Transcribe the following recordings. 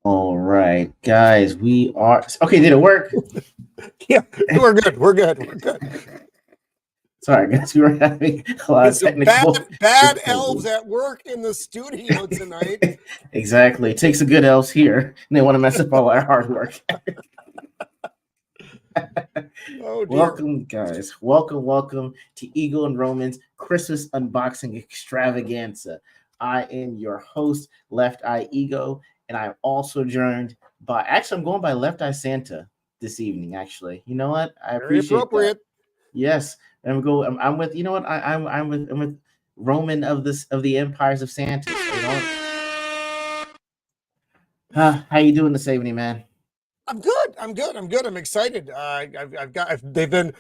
All right, guys, we are okay. Did it work? Yeah, we're good. We're good. We're good. Sorry, guys, we were having a lot of technical bad elves at work in the studio tonight. Exactly. It takes a good elves here, and they want to mess up all our hard work. Oh, dear. Welcome, guys. Welcome to E.G.O and Roman's Christmas unboxing extravaganza. I am your host, Left Eye E.G.O, and I'm also joined by, actually, I'm going by Left Eye Santa this evening. Actually, you know what? I appreciate Very appropriate. that. Yes, I'm with. You know what? I'm with Roman of the Empires of Santa. You know. How you doing this evening, man? I'm good. I'm excited. They've been,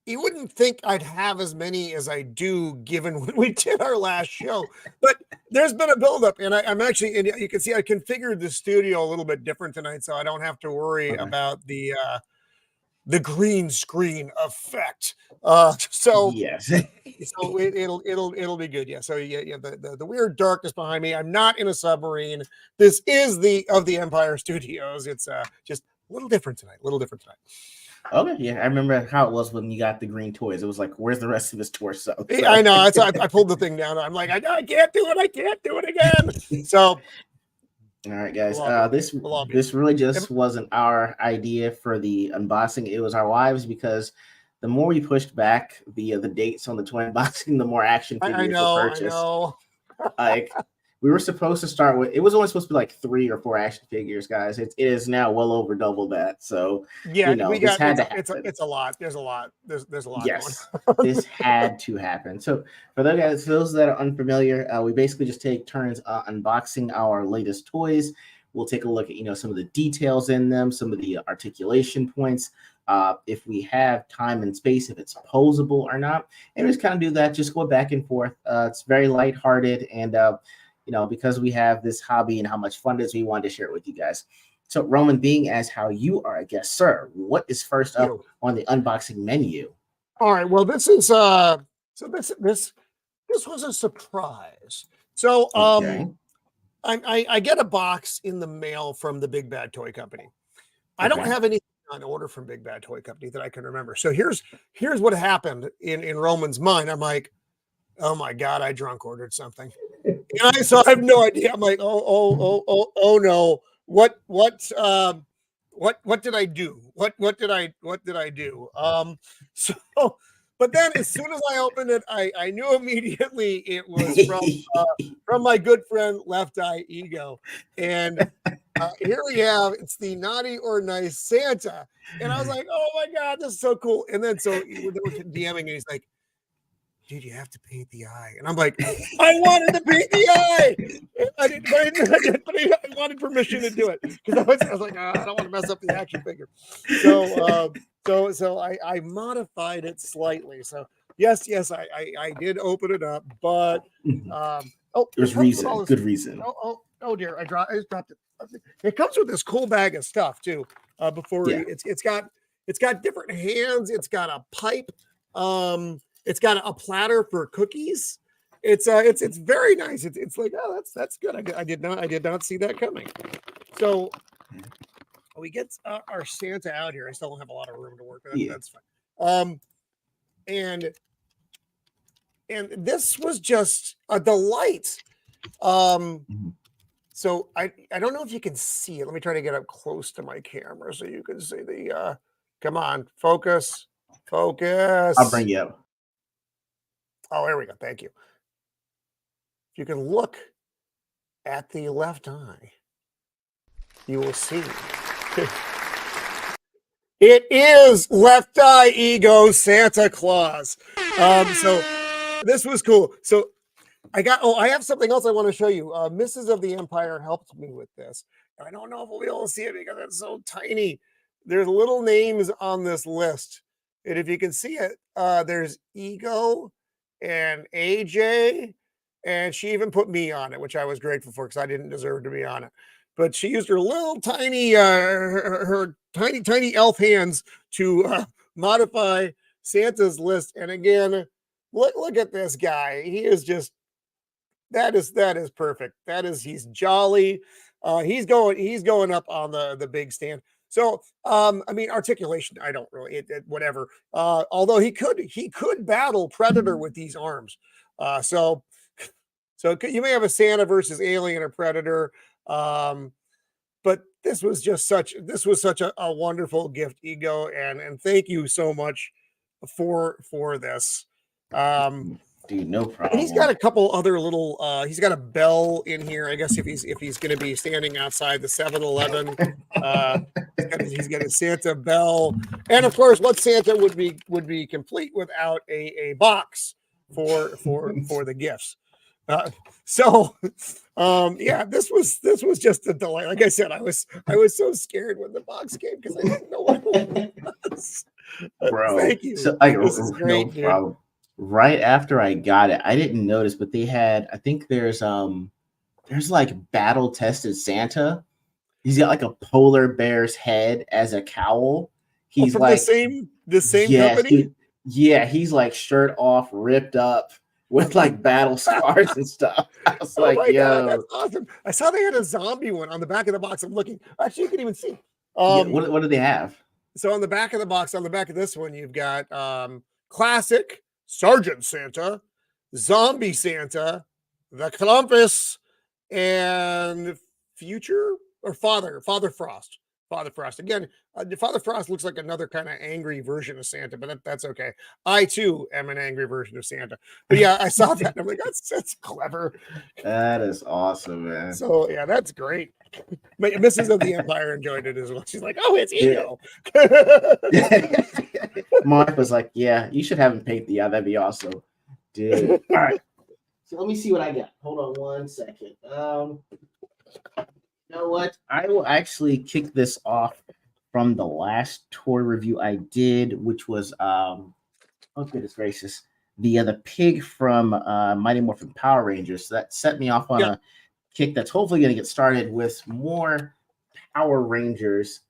you wouldn't think I'd have as many as I do given when we did our last show, but there's been a buildup, and I'm actually, and you can see I configured the studio a little bit different tonight, so I don't have to worry about the green screen effect. So yes. So it'll be good. Yeah. So yeah. The weird darkness behind me. I'm not in a submarine. This is the Empire Studios. It's just a little different tonight. Okay. Yeah, I remember how it was when you got the green toys. It was like, where's the rest of his torso? So. I know. I pulled the thing down. I'm like, I can't do it. I can't do it again. So. All right, guys. This really just wasn't our idea for the unboxing. It was our wives, because the more we pushed back the dates on the toy unboxing, the more action figures were purchased. I know. Like, We were supposed to start with, it was only supposed to be like 3 or 4 action figures, guys. It is now well over double that. So, Yeah, we this got had to happen. it's a lot. There's a lot. There's a lot going Yes, on. this had to happen. So, for those that are unfamiliar, we basically just take turns unboxing our latest toys. We'll take a look at some of the details in them, some of the articulation points, if we have time and space, if it's posable or not, and we just kind of do that, just go back and forth. It's very lighthearted, and because we have this hobby and how much fun it is, we wanted to share it with you guys. So, Roman, being as how you are a guest, sir, what is first up on the unboxing menu? All right. Well, this is this was a surprise. So Okay. I get a box in the mail from the Big Bad Toy Company. I don't Okay. have anything on order from Big Bad Toy Company that I can remember. So here's what happened in Roman's mind. I'm like, oh my God, I drunk ordered something. So I have no idea. I'm like, oh no. What did I do? What did I do? So but then as soon as I opened it, I knew immediately it was from my good friend Left Eye E.G.O. And here we have, it's the Naughty or Nice Santa. And I was like, oh my God, this is so cool. And then so we're DMing and he's like, dude, you have to paint the eye. And I'm like, I wanted to paint the eye. I wanted permission to do it because I was like, I don't want to mess up the action figure. So I modified it slightly. So yes, I did open it up, but there's reason, good reason. Oh dear, I just dropped it. It comes with this cool bag of stuff too. It's got different hands. It's got a pipe. It's got a platter for cookies. It's very nice. It's like, oh, that's good. I did not see that coming. So we get our Santa out here. I still don't have a lot of room to work with. That's fine. And this was just a delight. So I don't know if you can see it. Let me try to get up close to my camera so you can see the. Come on, focus. I'll bring you up. Oh, there we go. Thank you. If you can look at the left eye, you will see it is Left Eye E.G.O. Santa Claus. So this was cool. So I have something else I want to show you. Mrs. of the Empire helped me with this. And I don't know if we'll be able to see it because it's so tiny. There's little names on this list. And if you can see it, there's E.G.O. and AJ, and she even put me on it, which I was grateful for because I didn't deserve to be on it. But she used her little tiny, her tiny elf hands to modify Santa's list. And again, look at this guy. He is just that is perfect. He's jolly. He's going up on the big stand. So, I mean, articulation, I don't really, whatever. Although he could battle Predator with these arms. So you may have a Santa versus Alien or Predator. But this was such a wonderful gift, E.G.O. And thank you so much for this. Dude, no problem. And he's got a couple other little he's got a bell in here. I guess if he's going to be standing outside the 7-Eleven, he's got a Santa bell. And of course, what Santa would be complete without a box for the gifts. Yeah, this was just a delight. Like I said, I was so scared when the box came because I didn't know what it was. Bro, thank you. So this is great, no problem. Right after I got it, I didn't notice, but they had, I think there's like battle tested Santa. He's got like a polar bear's head as a cowl. He's from like the same company. Dude, yeah, he's like shirt off, ripped up with like battle scars and stuff. I was like, my yo, God, that's awesome. I saw they had a zombie one on the back of the box. I'm looking. Actually, you can even see. What do they have? So on the back of the box, on the back of this one, you've got classic Sergeant Santa, Zombie Santa, the Krampus, and Future or Father Frost. Father Frost. Again, Father Frost looks like another kind of angry version of Santa, but that's okay. I too am an angry version of Santa. But yeah, I saw that. I'm like, that's clever. That is awesome, man. So yeah, that's great. But Mrs. of the Empire enjoyed it as well. She's like, oh, it's E.G.O. Mark was like, yeah, you should have him paint the. Yeah, that'd be awesome, dude. All right. So let me see what I got. Hold on one second. You know what? I will actually kick this off from the last toy review I did, which was oh goodness gracious, the pig from Mighty Morphin Power Rangers. So that set me off on a kick that's hopefully going to get started with more Power Rangers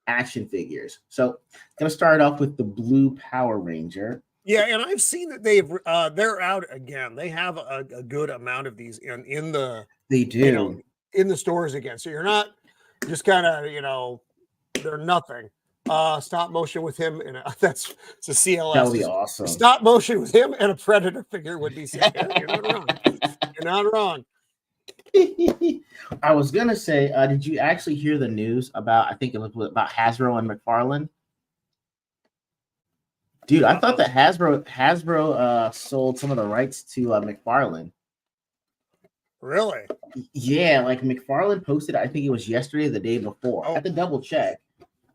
action figures. So I'm going to start off with the blue Power Ranger. Yeah, and I've seen that they're out again. They have a good amount of these in the They do in the stores again. So you're not just kind of they're nothing. Stop motion with him and that's a CLS. That would be awesome. Stop motion with him and a Predator figure would be sick. You're not wrong. You're not wrong. I was gonna say, did you actually hear the news about? I think it was about Hasbro and McFarlane. Dude, I thought that Hasbro sold some of the rights to McFarlane. Really? Yeah, like McFarlane posted. I think it was yesterday, or the day before. I had to double check.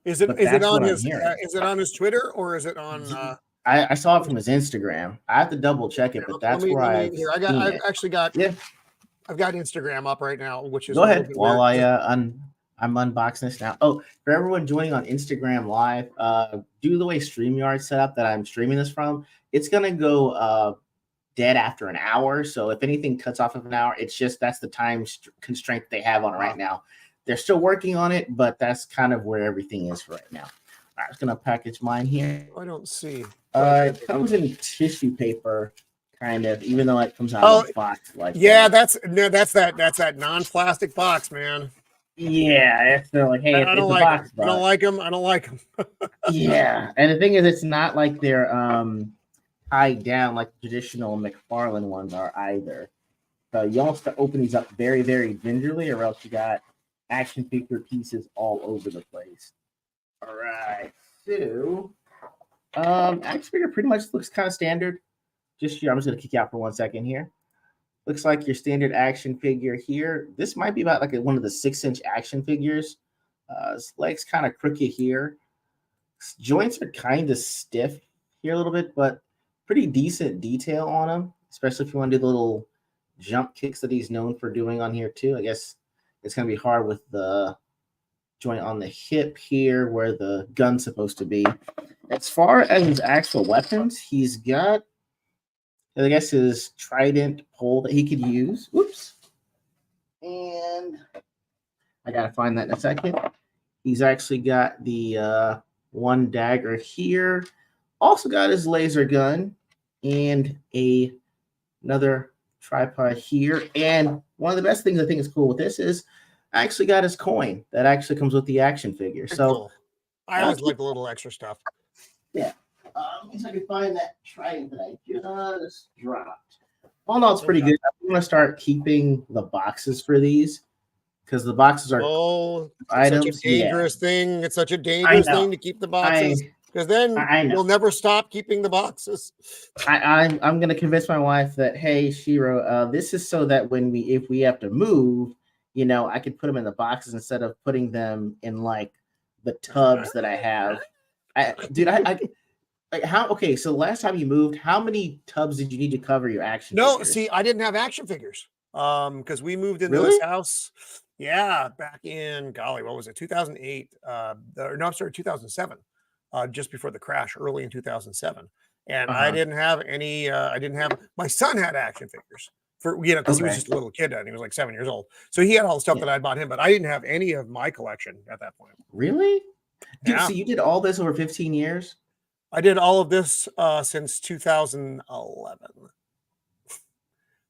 Is it on his Twitter or is it on? I saw it from his Instagram. I have to double check it, but that's where I've got Instagram up right now, which is go ahead while I'm unboxing this now. Oh, for everyone joining on Instagram Live, due to the way StreamYard set up that I'm streaming this from, it's gonna go dead after an hour. So if anything cuts off of an hour, it's just that's the time constraint they have on it right now. They're still working on it, but that's kind of where everything is right now. All right, I'm just gonna package mine here. I don't see. It comes in tissue paper, kind of, even though it comes out of a box like that's that non-plastic box, man. Yeah, it's like, hey, I don't like them. I don't like them. Yeah, and the thing is, it's not like they're tied down like traditional McFarlane ones are either. So you almost have to open these up very, very gingerly, or else you got action figure pieces all over the place. All right, so action figure pretty much looks kind of standard. Just here, I'm just gonna kick you out for 1 second here. Looks like your standard action figure here. This might be about like one of the 6-inch action figures. His legs kind of crooked here. His joints are kind of stiff here a little bit, but pretty decent detail on him, especially if you want to do the little jump kicks that he's known for doing on here too. I guess it's going to be hard with the joint on the hip here where the gun's supposed to be. As far as his actual weapons, he's got, I guess, his trident pole that he could use. Oops. And I got to find that in a second. He's actually got the one dagger here. Also got his laser gun and another tripod here. And one of the best things I think is cool with this is I actually got his coin that actually comes with the action figure. So cool. I always like the little extra stuff. Yeah. So I can find that trident that I just dropped. All in all, it's pretty good. I'm going to start keeping the boxes for these because the boxes are items. Such a dangerous thing. It's such a dangerous thing to keep the boxes because then you'll never stop keeping the boxes. I'm going to convince my wife that, hey, Shiro, this is so that if we have to move, I could put them in the boxes instead of putting them in like the tubs that I have. So the last time you moved, how many tubs did you need to cover your action figures? See, I didn't have action figures because we moved into this house. Yeah, back in, golly, what was it, 2008? 2007, just before the crash, early in 2007. And I didn't have any, my son had action figures because he was just a little kid and he was like 7 years old. So he had all the stuff that I bought him, but I didn't have any of my collection at that point. Really? Dude, so you did all this over 15 years? I did all of this since 2011.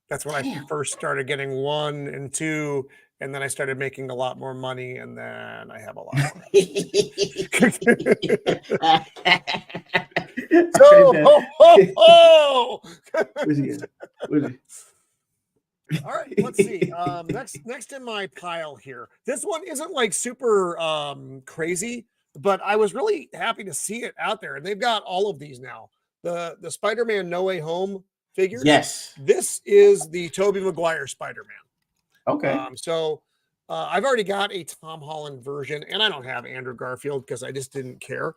That's when I first started getting 1 and 2, and then I started making a lot more money, and then I have a lot more. All right, let's see. Next in my pile here. This one isn't like super crazy, but I was really happy to see it out there. And they've got all of these now. The Spider-Man No Way Home figures. Yes. This is the Tobey Maguire Spider-Man. Okay. I've already got a Tom Holland version, and I don't have Andrew Garfield because I just didn't care.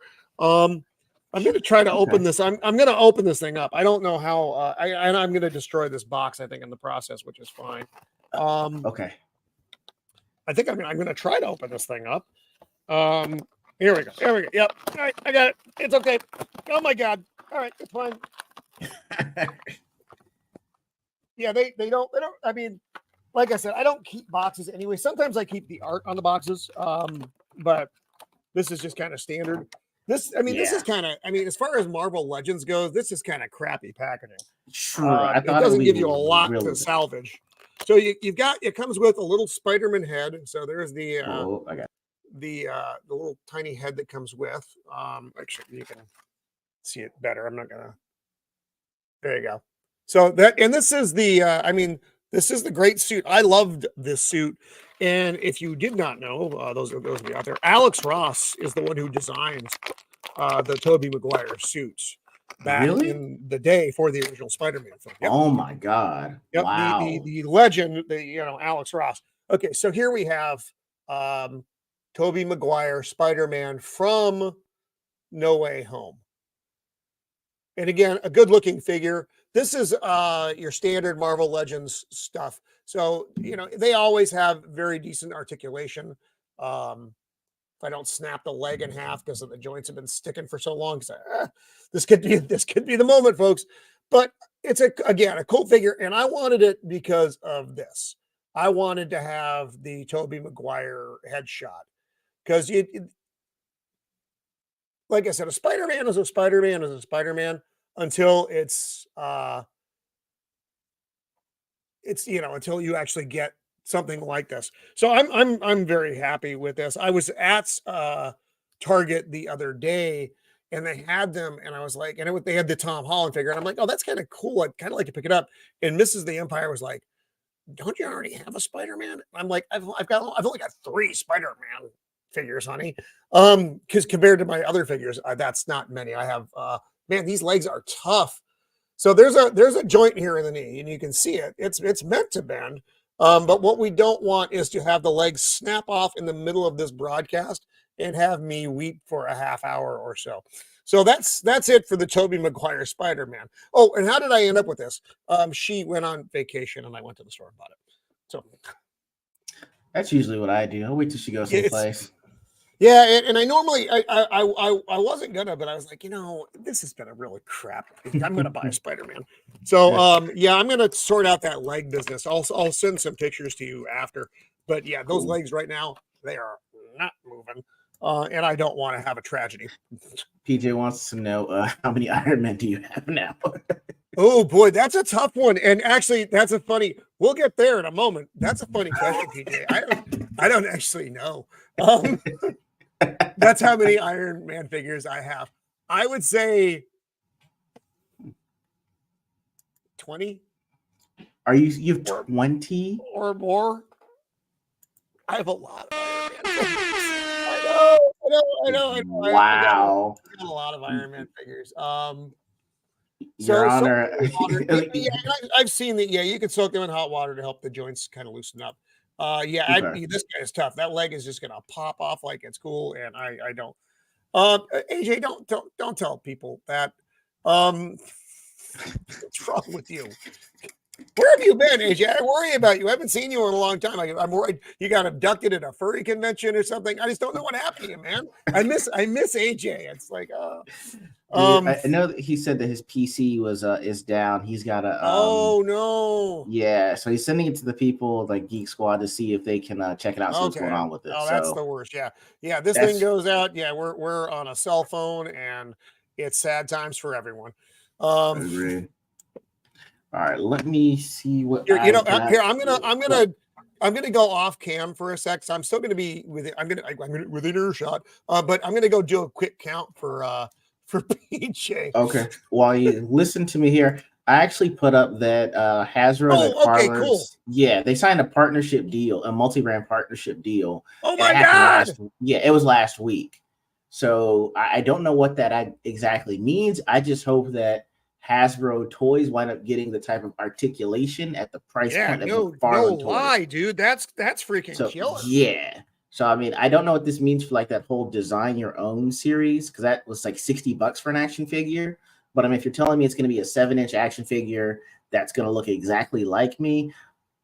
I'm going to try to open this. I'm going to open this thing up. I don't know how. I'm going to destroy this box, I think, in the process, which is fine. Okay. I think I'm going to try to open this thing up. Here we go. Here we go. Yep. All right. I got it. It's okay. Oh, my God. All right. It's fine. Yeah, they don't. I mean, like I said, I don't keep boxes anyway. Sometimes I keep the art on the boxes, but this is just kind of standard. This is kind of, as far as Marvel Legends goes, this is kind of crappy packaging. True. I It thought doesn't give you a lot to salvage. So it comes with a little Spider-Man head. So there's the the little tiny head that comes with. Actually, you can see it better. I'm not gonna. There you go. So this is the this is the great suit. I loved this suit. And if you did not know, those of you out there, Alex Ross is the one who designs the Tobey Maguire suits back in the day for the original Spider-Man film. Yep. Oh my God! Yep. Wow. The legend, Alex Ross. Okay, so here we have Tobey Maguire Spider-Man from No Way Home. And again, a good-looking figure. This is your standard Marvel Legends stuff. So, they always have very decent articulation. If I don't snap the leg in half because the joints have been sticking for so long, this could be the moment, folks. But it's a cool figure, and I wanted it because of this. I wanted to have the Tobey Maguire headshot because like I said, a Spider-Man is a Spider-Man is a Spider-Man until until you actually get something like this. So I'm very happy with this. I was at Target the other day and they had them, and I was like, and they had the Tom Holland figure, and I'm like, oh, that's kind of cool. I'd kind of like to pick it up. And Mrs. The Empire was like, don't you already have a Spider-Man? I'm like, I've only got 3 Spider-Man figures, honey. Because compared to my other figures, that's not many. I have man, these legs are tough. So there's a joint here in the knee, and you can see it. It's meant to bend. But what we don't want is to have the legs snap off in the middle of this broadcast and have me weep for a half hour or so. So that's it for the Tobey Maguire Spider-Man. Oh, and how did I end up with this? She went on vacation and I went to the store and bought it. So that's usually what I do. I'll wait till she goes someplace. Yeah, and I normally I wasn't gonna, but I was like, this has been a really crap. I'm gonna buy a Spider-Man. So I'm gonna sort out that leg business. I'll send some pictures to you after. But yeah, those legs right now, they are not moving. And I don't want to have a tragedy. PJ wants to know how many Iron Men do you have now? Oh boy, that's a tough one. And actually, we'll get there in a moment. That's a funny question, PJ. I don't actually know. That's how many Iron Man figures I have. I would say 20. You have 20 or more? I have a lot of Iron Man figures. I know. Wow. I got a lot of Iron Man figures. Your Honor. I've seen that. Yeah, you can soak them in hot water to help the joints kind of loosen up. This guy is tough. That leg is just gonna pop off like it's cool, and I don't. AJ, don't tell people that. What's wrong with you? Where have you been, AJ? I worry about you. I haven't seen you in a long time. I'm worried you got abducted at a furry convention or something. I just don't know what happened to you, man. I miss AJ. It's like, I know that he said that his PC is down. He's got a oh no. Yeah, so he's sending it to the people like Geek Squad to see if they can check it out, see what's going on with it. Oh, that's the worst. Yeah. This thing goes out. Yeah, we're on a cell phone, and it's sad times for everyone. I agree. All right, let me see what here. I'm gonna go off cam for a sec. So I'm still gonna be within. I'm gonna within earshot. But I'm gonna go do a quick count for PJ. Okay. While you listen to me here, I actually put up that Hasbro and the Oh, okay, cool. Carlers, yeah, they signed a partnership deal, a multi-brand partnership deal, Oh and it my happened God. it was last week. So I don't know what that exactly means. I just hope that Hasbro toys wind up getting the type of articulation at the price Yeah, point of no McFarlane toys. lie, dude. That's freaking So killer. yeah. So I mean, I don't know what this means for like that whole design your own series, because that was like $60 for an action figure. But I mean, if you're telling me it's going to be a 7-inch action figure that's going to look exactly like me,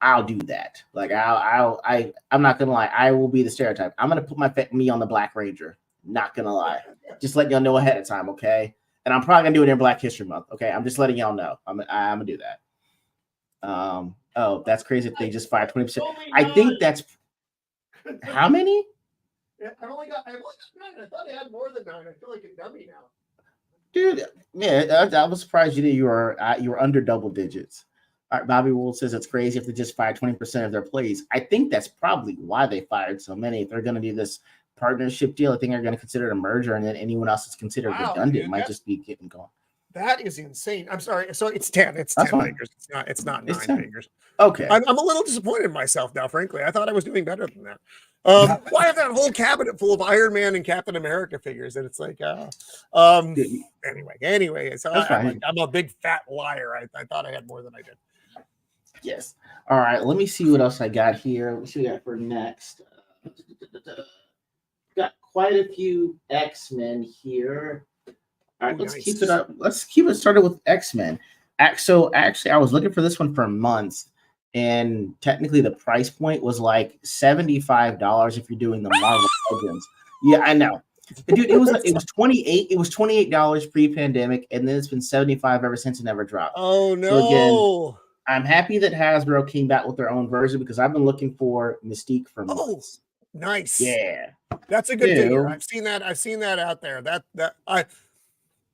I'll do that. Like I'm not gonna lie, I will be the stereotype. I'm gonna put me on the Black Ranger. Not gonna lie, just letting y'all know ahead of time, okay? And I'm probably gonna do it in Black History Month, okay? I'm just letting y'all know. I'm gonna do that. Oh, that's crazy if they just fired 20%. I think that's how many? Yeah, I've only got 9. I thought I had more than 9. I feel like a dummy now. Dude, yeah, I was surprised you were under double digits. All right, Bobby Wool says it's crazy if they just fired 20% of their plays. I think that's probably why they fired so many. If they're going to do this partnership deal, I think they're going to consider it a merger, and then anyone else that's considered redundant dude, might just be getting going. That is insane. I'm sorry. So it's 10. It's That's 10 fine. figures. It's not 9 10. figures. Okay. I'm a little disappointed in myself now, frankly. I thought I was doing better than that. Well, I have that whole cabinet full of Iron Man and Captain America figures, and it's like, anyway. So I'm a big fat liar. I thought I had more than I did. Yes. All right. Let me see what else I got here. Let's see what we got for next. Got quite a few X-Men here. All right, let's keep it up. Let's keep it started with X-Men. So actually, I was looking for this one for months, and technically the price point was like $75 if you're doing the Marvel Legends. Yeah, I know. Dude, it was $28 pre-pandemic, and then it's been 75 ever since it never dropped. Oh no. So again, I'm happy that Hasbro came back with their own version because I've been looking for Mystique for months. Nice. Yeah. That's a good figure. I've seen that out there.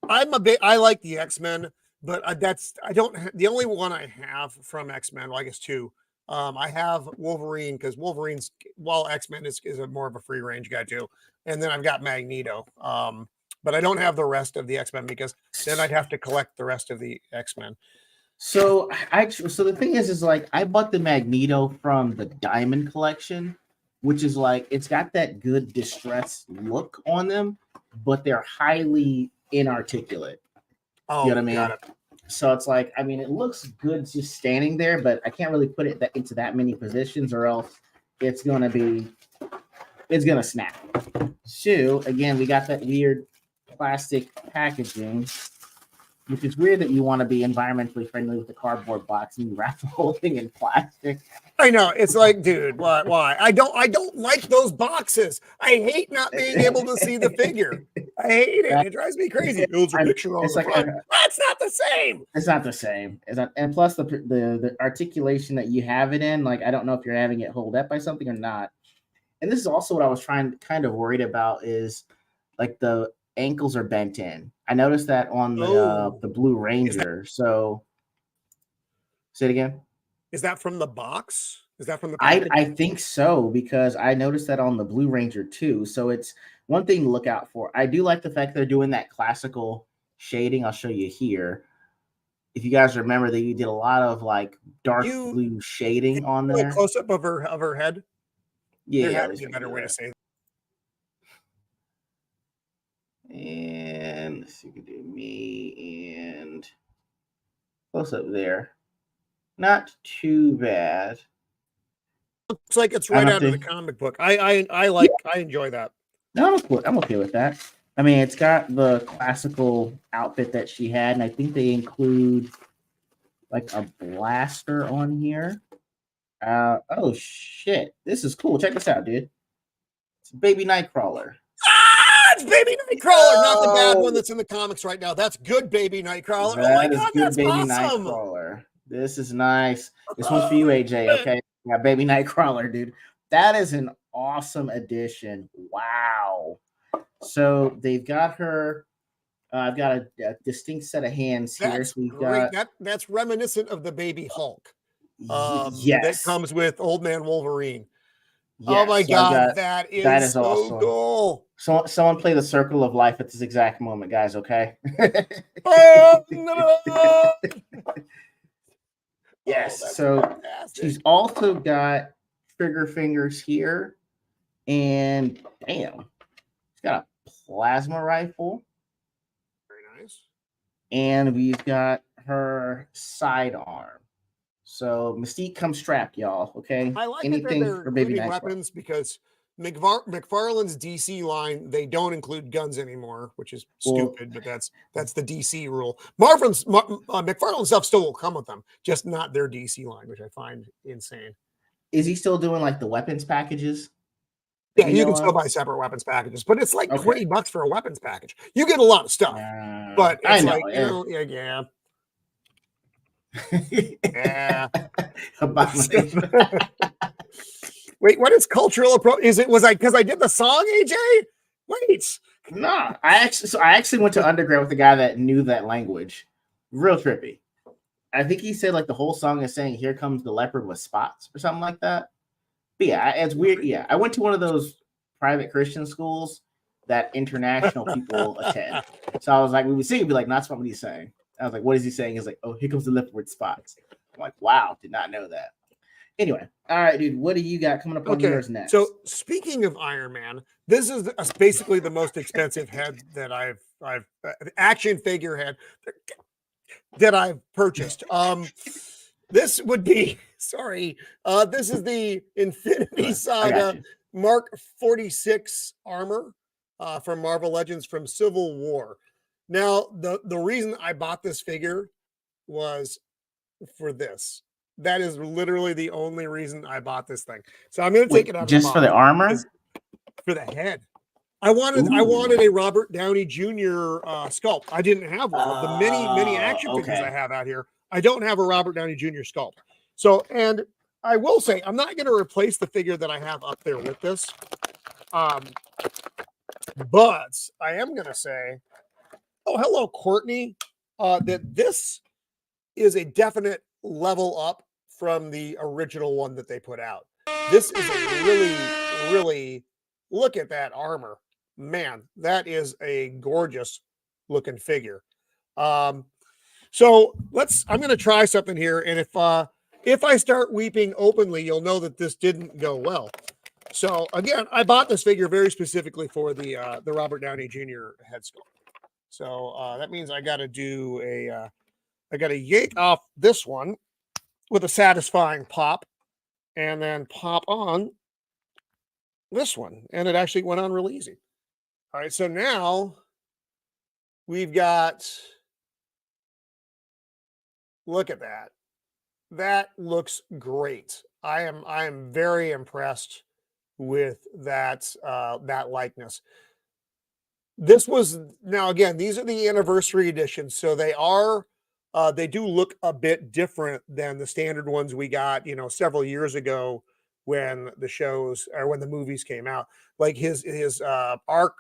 I like the X-Men, but the only one I have from X-Men, well, I guess 2. I have Wolverine because Wolverine's, while X-Men is a more of a free range guy too. And then I've got Magneto. But I don't have the rest of the X-Men because then I'd have to collect the rest of the X-Men. So the thing is like I bought the Magneto from the Diamond collection, which is like it's got that good distress look on them, but they're highly inarticulate. Oh, you know what I mean? got it. So it's like, I mean, it looks good just standing there, but I can't really put it into that many positions, or else it's gonna snap. So again, we got that weird plastic packaging, which is weird that you want to be environmentally friendly with the cardboard box and you wrap the whole thing in plastic. I know. It's like, dude, why? I don't like those boxes. I hate not being able to see the figure. I hate it. It drives me crazy. It was a picture on the front. That's not the same. It's not the same. And plus the articulation that you have it in, like I don't know if you're having it hold up by something or not. And this is also what I was kind of worried about is like the ankles are bent in. I noticed that on the Blue Ranger. So say it again. Is that from the box? Is that from the package? I think so, because I noticed that on the Blue Ranger too. So it's one thing to look out for. I do like the fact they're doing that classical shading. I'll show you here. If you guys remember, they did a lot of like dark blue shading on there. Close up of her head. Yeah, there had to be a better way to say that. And let's see if we can do me and close up there. Not too bad. Looks like it's right out of the comic book. I enjoy that. No, I'm okay with that. I mean, it's got the classical outfit that she had, and I think they include like a blaster on here. Oh shit, this is cool. Check this out, dude. It's Baby Nightcrawler. It's Baby Nightcrawler, not the bad one that's in the comics right now. That's good Baby Nightcrawler. Oh my god, that's Baby awesome. Nightcrawler. This is nice. This one's for you, AJ. Okay, yeah, Baby Nightcrawler, dude. That is an awesome addition. Wow. So they've got her. I've got a distinct set of hands here. So we've got that's reminiscent of the Baby Hulk. Yes, that comes with Old Man Wolverine. Oh Yes, my so I've God, got that that is is so awesome. cool. So someone play the Circle of Life at this exact moment, guys. Okay. Oh, no. Oh, Yes. that's So fantastic. she's also got trigger fingers here, and damn, she's got a plasma rifle, Very nice. and we've got her sidearm. So Mystique comes strapped, y'all. Okay. I like that Anything they're for Baby including Nightcrawler. weapons because McFarlane's DC line, they don't include guns anymore, which is Well, stupid, but that's the DC rule. McFarlane stuff still will come with them, just not their DC line, which I find insane. is he still doing like the weapons packages that Yeah, you you know can still of? buy separate weapons packages, but it's like Okay. $20 for a weapons package. You get a lot of stuff, but I it's know. like, yeah. Abomination. Wait, what is cultural approach? Was I because I did the song, AJ? Wait. No, I actually went to undergrad with a guy that knew that language. Real trippy. I think he said like the whole song is saying "Here comes the leopard with spots" or something like that. But yeah, it's weird. Yeah, I went to one of those private Christian schools that international people attend. So I was like, we would sing, it'd be like, "Not what he's saying." I was like, "What is he saying?" He's like, "Oh, here comes the leopard with spots." I'm like, "Wow, did not know that." Anyway, all right, dude, what do you got coming up on Okay, yours next? so speaking of Iron Man, this is basically the most expensive head that I've action figure head that I've purchased. This would be sorry. This is the Infinity I got Saga you. Mark 46 armor from Marvel Legends from Civil War. Now, the reason I bought this figure was for this. That is literally the only reason I bought this thing. So I'm going to take Wait, it out of the just for the box armor? for the head. I wanted Ooh. a Robert Downey Jr. Sculpt. I didn't have one of the many action figures I Okay. have out here. I don't have a Robert Downey Jr. sculpt. So, and I will say, I'm not going to replace the figure that I have up there with this. But I am going to say, oh, hello, Courtney, that this is a definite level up from the original one that they put out. This is a really, look at that armor. Man, that is a gorgeous looking figure. So I'm going to try something here. And if I start weeping openly, you'll know that this didn't go well. So again, I bought this figure very specifically for the Robert Downey Jr. head sculpt. So that means I got to do I got to yank off this one with a satisfying pop and then pop on this one. And it actually went on real easy. All right. So now we've got, look at that. That looks great. I am very impressed with that likeness. This was now again, these are the anniversary editions, so they do look a bit different than the standard ones we got, several years ago when the shows or when the movies came out. Like his arc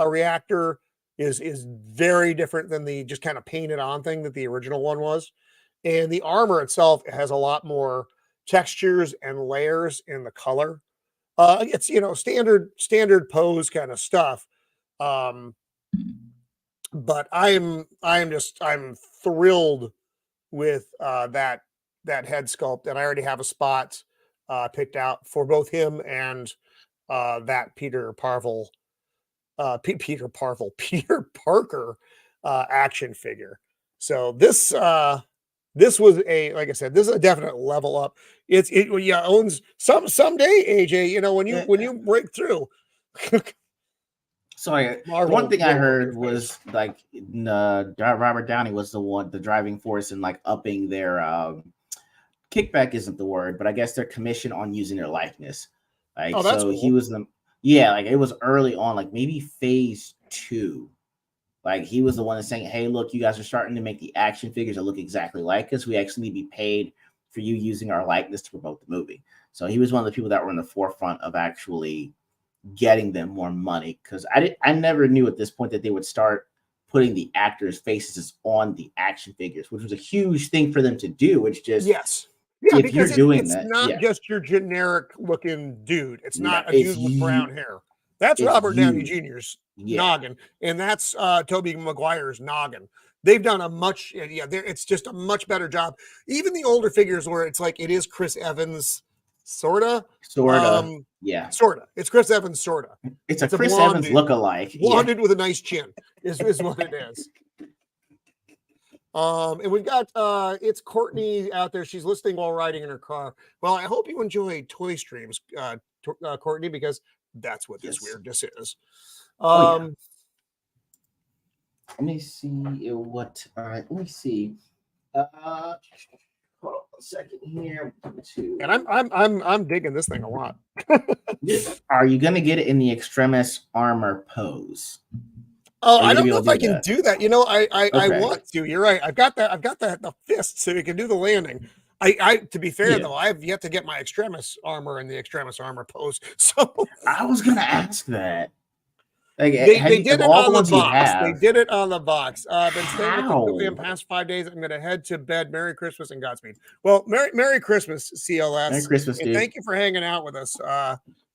reactor is very different than the just kind of painted on thing that the original one was. And the armor itself has a lot more textures and layers in the color. It's standard pose kind of stuff. Um, but I'm thrilled with that head sculpt, and I already have a spot picked out for both him and that Peter Parker action figure. So this was like I said, this is a definite level up. It owns someday, AJ. When you break through. Sorry, the one Marvel thing I will love your heard face. was like Robert Downey was the driving force in like upping their kickback isn't the word, but I guess their commission on using their likeness. Like Oh, that's so he cool. was yeah, like it was early on, like maybe phase 2. Like he was the one that's saying, "Hey, look, you guys are starting to make the action figures that look exactly like us. We actually need to be paid for you using our likeness to promote the movie." So he was one of the people that were in the forefront of actually getting them more money, because I never knew at this point that they would start putting the actors' faces on the action figures, which was a huge thing for them to do. It's just Yes. Yeah, if you're because doing it's that, not yeah, just your generic looking dude. It's no, not a it's dude with you, brown hair. That's it's Robert Downey you, Jr.'s yeah, noggin, and that's Tobey Maguire's noggin. They've done a much, it's just a much better job. Even the older figures where it's like it is Chris Evans, sorta, sorta, yeah. sorta. It's Chris Evans, sorta. It's a It's a Chris blonde Evans dude, lookalike, blonde yeah. dude with a nice chin is what it is. And we've got it's Courtney out there. She's listening while riding in her car. Well, I hope you enjoy toy streams, Courtney, because that's what this Yes. weirdness is. Oh yeah. Let me see what. All right. Let me see. Hold on a second here. And I'm digging this thing a lot. Are you gonna get it in the Extremis armor pose? Oh, Are you I gonna don't be know able if to I do can that? do that. You know, I Okay. want to. You're right. I've got the fist, so you can do the landing. I to be fair though, I have yet to get my Extremis armor in the Extremis armor pose. So I was gonna ask that. Like, they did of it all the on the ones you box. They have, did it on the box. I've been staying with the how? past 5 days. I'm gonna head to bed. Merry Christmas and Godspeed. Well, Merry Christmas, Merry CLS, Christmas, and dude. thank you for hanging out with us.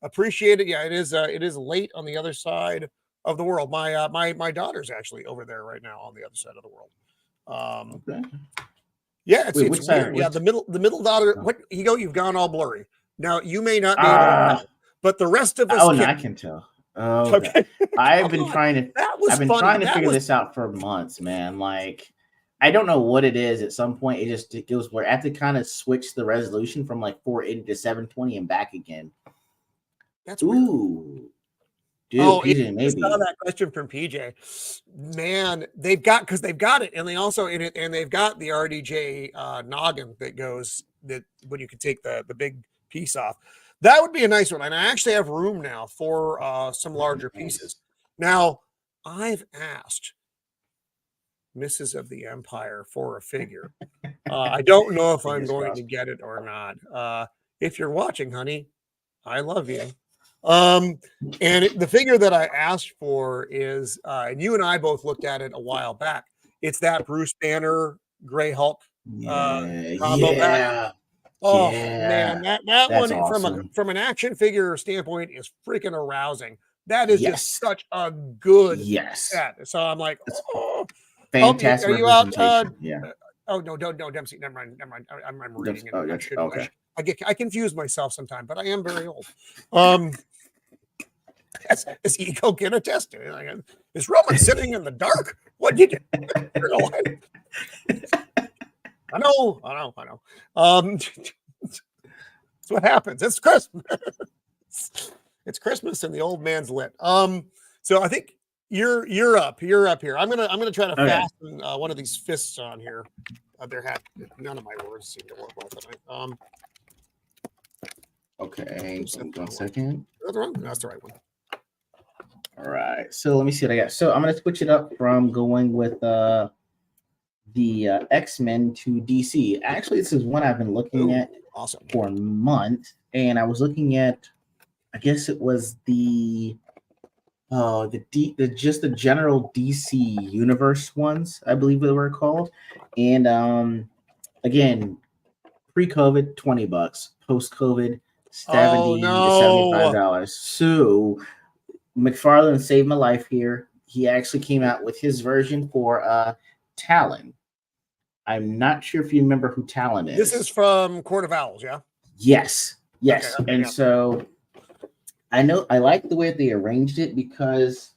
Appreciate it. Yeah, it is late on the other side of the world. My daughter's actually over there right now on the other side of the world. Okay. Yeah, Wait, it's which side? weird. Yeah, the middle daughter. Oh. What you've gone all blurry. Now you may not be able to know, but the rest of us Oh no, can. I can tell. Okay. Okay, I've come been on. trying to That was I've been funny. trying to figure this out for months, man. Like I don't know what it is. At some point it goes where I have to kind of switch the resolution from like 480 to 720 and back again. That's weird. Ooh. Dude, Oh, yeah, PJ I just saw maybe. that question from PJ. Man, they've got it, and they also in it, and they've got the RDJ noggin that when you can take the big piece off. That would be a nice one, and I actually have room now for some larger pieces. Now, I've asked Mrs. of the Empire for a figure. I don't know if I'm Fingers going to crossed. get it or not. If you're watching, honey, I love you. The figure that I asked for is, and you and I both looked at it a while back. It's that Bruce Banner Gray Hulk combo pack. Yeah. Oh man, Yeah. that That's one awesome. from an action figure standpoint is freaking arousing. That is just Yes. such a good Yes. set. So I'm like, That's oh, fantastic are you out? representation. Yeah. Oh no, don't Dempsey. Never mind. I'm reading it. Oh, I gotcha. shouldn't. Okay. I confuse myself sometimes, but I am very old. As E.G.O can attest to. Is Roman sitting in the dark? What did you? I know. That's what happens. It's Christmas. It's Christmas and the old man's lit. So I think you're up here. I'm gonna try to fasten one of these fists on here. None of my words seem to work well tonight. Okay, 1 second. That's the right one. All right, so let me see what I got. So I'm gonna switch it up from going with the X-Men to DC. Actually, this is one I've been looking at for a month, and I was looking at, I guess it was the general DC universe ones, I believe they were called, and again, pre-COVID $20, post-COVID $70 to $75. So McFarlane saved my life here. He actually came out with his version for Talon. I'm not sure if you remember who Talon is. This is from Court of Owls, yeah? Yes. Okay, so I like the way they arranged it because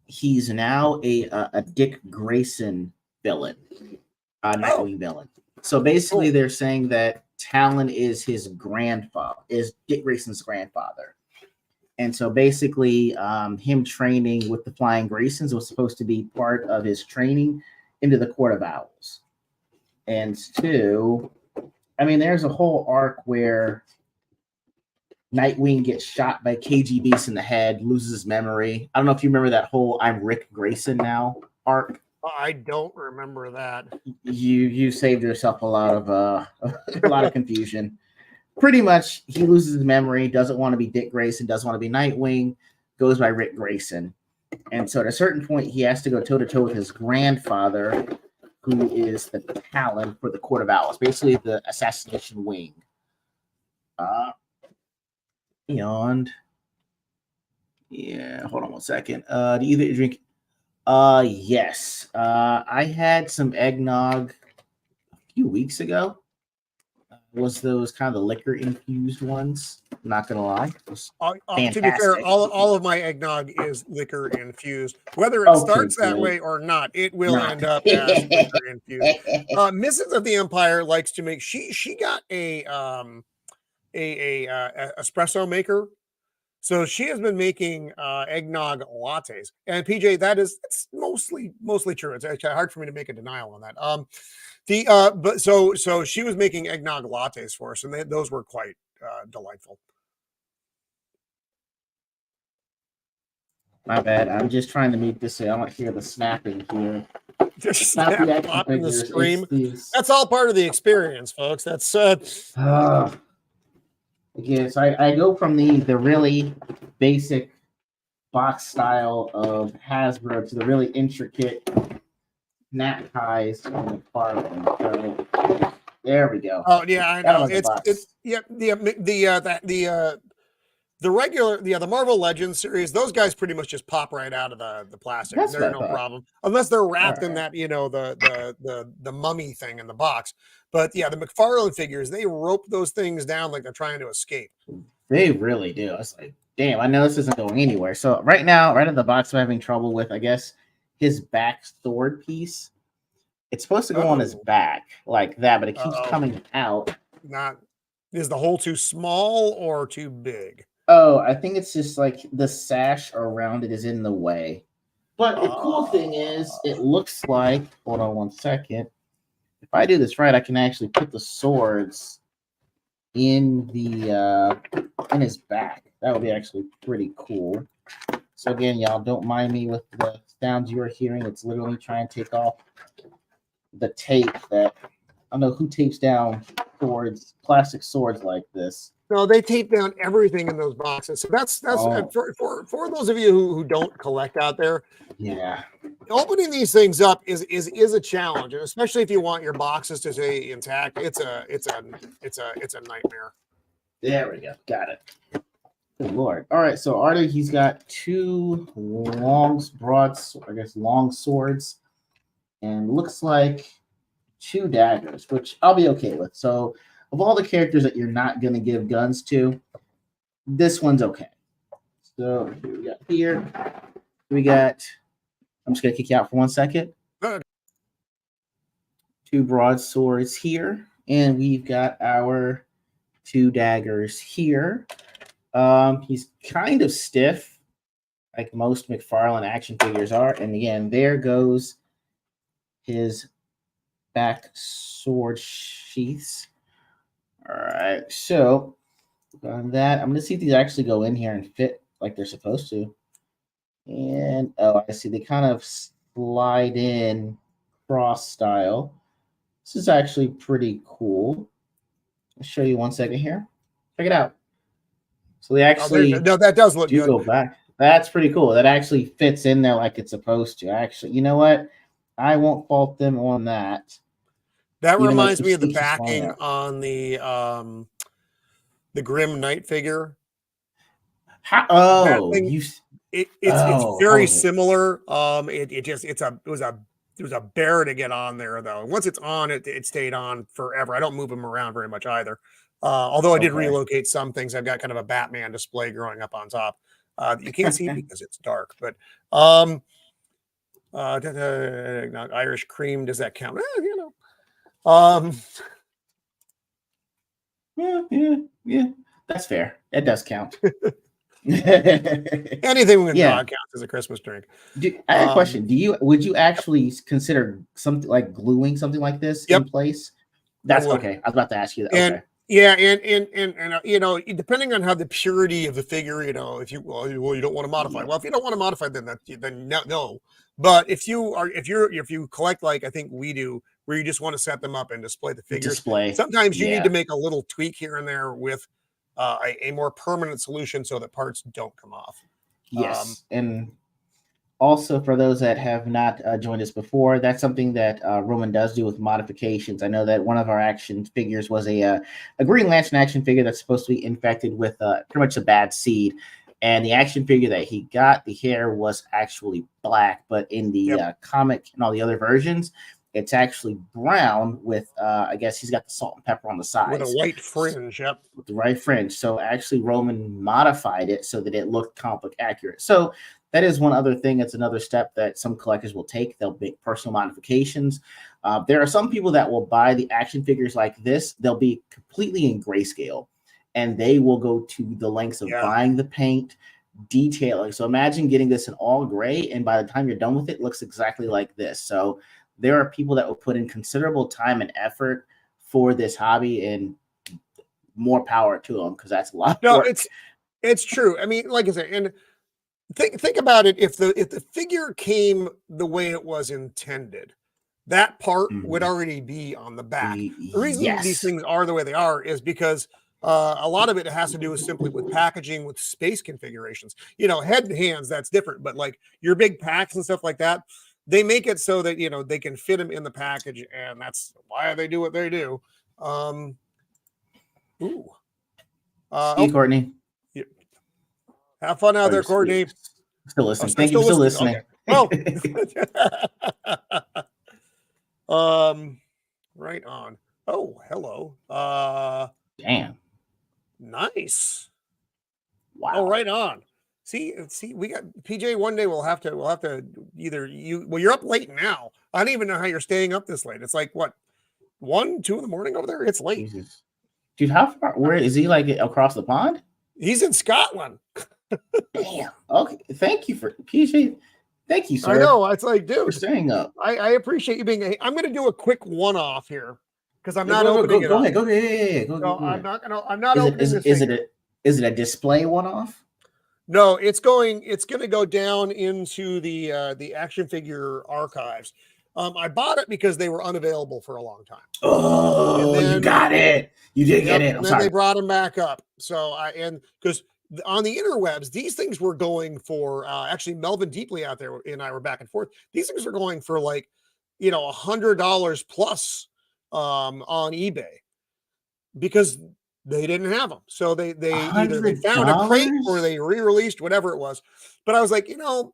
he's now a Dick Grayson villain, Nightwing villain. So basically, they're saying that Talon is his grandfather, is Dick Grayson's grandfather. And so basically, him training with the Flying Graysons was supposed to be part of his training into the Court of Owls. And two, I mean, there's a whole arc where Nightwing gets shot by KGBs in the head, loses his memory. I don't know if you remember that whole "I'm Rick Grayson now" arc. I don't remember that. You saved yourself a lot of confusion. Pretty much, he loses his memory, doesn't want to be Dick Grayson, doesn't want to be Nightwing, goes by Rick Grayson. And so at a certain point, he has to go toe-to-toe with his grandfather, who is the Talon for the Court of Owls, basically the assassination wing. Beyond. Yeah, hold on one second. Do you drink? Yes. I had some eggnog a few weeks ago. Was those kind of the liquor infused ones? I'm not gonna lie. It was To be fair, fantastic. all of my eggnog is liquor infused. Whether it Okay, starts that great. way or not, it will Not. end up as liquor infused. Mrs. of the Empire likes to make. She got a espresso maker. So she has been making eggnog lattes, and PJ, it's mostly true. It's actually hard for me to make a denial on that. But so she was making eggnog lattes for us, and those were quite delightful. My bad. I'm just trying to make this so I don't hear the snapping here. Just Not the snap, action pop, and the figures. scream. It's these. That's all part of the experience, folks. That's Again, so I go from the really basic box style of Hasbro to the really intricate snap ties from McFarlane. So there we go. Oh yeah, I know. The regular, the Marvel Legends series, those guys pretty much just pop right out of the plastic. That's They're no problem, unless they're wrapped in that, the mummy thing in the box. But yeah, the McFarlane figures, they rope those things down like they're trying to escape. They really do. It's like, damn, I know this isn't going anywhere. So right now, right in the box, I'm having trouble with, I guess, his back sword piece. It's supposed to go on his back like that, but it keeps coming out. Is the hole too small or too big? Oh, I think it's just like the sash around it is in the way. But the cool thing is, it looks like, hold on one second. If I do this right, I can actually put the swords in in his back. That would be actually pretty cool. So again, y'all don't mind me with the sounds you are hearing. It's literally trying to take off the tape that I don't know who tapes down swords, plastic swords like this. No, they tape down everything in those boxes. So that's for those of you who don't collect out there. Yeah, opening these things up is a challenge, and especially if you want your boxes to stay intact, it's a nightmare. There we go. Got it. Good Lord. All right, so Artie, he's got two long swords, and looks like two daggers, which I'll be okay with. So, of all the characters that you're not going to give guns to, this one's okay. So, we got, I'm just going to kick you out for 1 second. Two broadswords here, and we've got our two daggers here. He's kind of stiff, like most McFarlane action figures are. And again, there goes his back sword sheaths. All right, so on that, I'm going to see if these actually go in here and fit like they're supposed to. And, oh, I see. They kind of slide in cross style. This is actually pretty cool. I'll show you 1 second here. Check it out. So they actually that does look good. Go back. That's pretty cool. That actually fits in there like it's supposed to. Actually, you know what? I won't fault them on that. That reminds me of the backing on the Grim Knight figure. It's very similar. It was a bear to get on there though. Once it's on, it stayed on forever. I don't move them around very much either. Although I did relocate some things. I've got kind of a Batman display growing up on top. You can't see because it's dark, but Irish cream, does that count? Yeah, that's fair. It does count. Anything with dog counts as a Christmas drink. I have a question. Would you actually consider something like gluing something like this in place? That's okay. I was about to ask you that. And depending on how the purity of the figure, if you don't want to modify. Well, if you don't want to modify, then no. But if you collect like I think we do, where you just want to set them up and display the figures, sometimes you need to make a little tweak here and there with a more permanent solution so that parts don't come off. Yes, and Also, for those that have not joined us before, that's something that Roman does do with modifications. I know that one of our action figures was a Green Lantern action figure that's supposed to be infected with pretty much a bad seed. And the action figure that he got, the hair was actually black, but in the comic and all the other versions, it's actually brown with, I guess he's got the salt and pepper on the sides. With a white fringe, yep. With the right fringe. So actually, Roman modified it so that it looked comic book accurate. So that is one other thing. It's another step that some collectors will take. They'll make personal modifications. There are some people that will buy the action figures like this. They'll be completely in grayscale, and they will go to the lengths of buying the paint, detailing. So imagine getting this in all gray, and by the time you're done with it, it looks exactly like this. So there are people that will put in considerable time and effort for this hobby, and more power to them, because that's a lot of work. It's true. I mean, like I said, and think about it. If the figure came the way it was intended, that part would already be on the back. The reason these things are the way they are is because a lot of it has to do with simply with packaging, with space configurations. You know, head and hands, that's different. But like your big packs and stuff like that, they make it so that, you know, they can fit them in the package, and that's why they do what they do. Ooh. Hey, Courtney. Have fun out there, Courtney. Still listening. Thank you for still listening. Okay. Well, right on. Oh, hello. Damn. Nice. Wow. Oh, right on. See, we got PJ. One day we'll have to either you're up late now. I don't even know how you're staying up this late. It's like what, 1, 2 in the morning over there? It's late. Jesus. Dude, how far? Where is he? Like across the pond? He's in Scotland. Damn. Okay. Thank you for PJ. Thank you, sir. I know. It's like, dude, for staying up. I appreciate you being. I'm going to do a quick one-off here because I'm not opening it. Go ahead. Go ahead. Go I'm not opening this. Is it a display one-off? No, it's going to go down into the action figure archives. I bought it because they were unavailable for a long time. Oh, then, you got it. You did get it. And then they brought them back up. So because on the interwebs, these things were going for actually Melvin Deeply out there and I were back and forth. These things are going for like, you know, $100 plus on eBay because they didn't have them. So they either they found a crate or they re-released, whatever it was. But I was like, you know,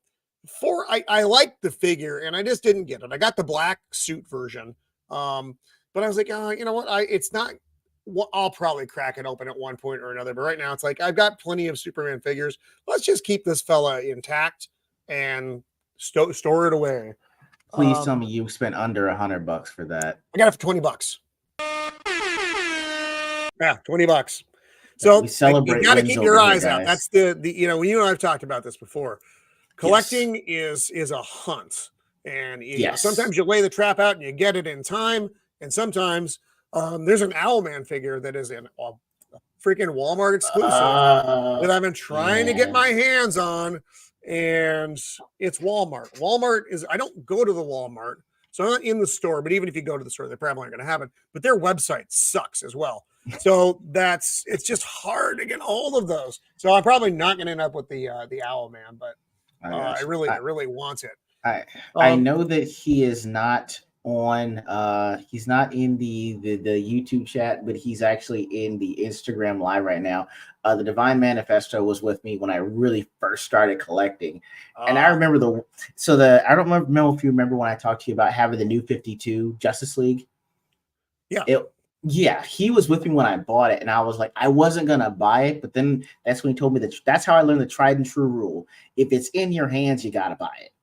I liked the figure and I just didn't get it. I got the black suit version. But I was like, you know what? It's not. I'll probably crack it open at one point or another. But right now, it's like I've got plenty of Superman figures. Let's just keep this fella intact and store it away. Please tell me you spent under $100 for that. I got it for $20. Yeah, $20. So we celebrate. You got to keep your eyes out. That's the you know, you and I've talked about this before. Collecting is a hunt, and know, sometimes you lay the trap out and you get it in time, and sometimes there's an Owlman figure that is in a freaking Walmart exclusive that I've been trying to get my hands on, and it's Walmart. Walmart is, I don't go to the Walmart, so I'm not in the store, but even if you go to the store, they probably aren't going to have it, but their website sucks as well. So it's just hard to get a hold of those. So I'm probably not going to end up with the Owlman, but I really want it. I know that he is not on he's not in the YouTube chat, but he's actually in the Instagram live right now. The Divine Manifesto was with me when I really first started collecting, and I remember I don't remember if you remember when I talked to you about having the New 52 Justice League. Yeah, he was with me when I bought it, and I was like, I wasn't gonna buy it, but then that's when he told me that's how I learned the tried and true rule: if it's in your hands, you gotta buy it.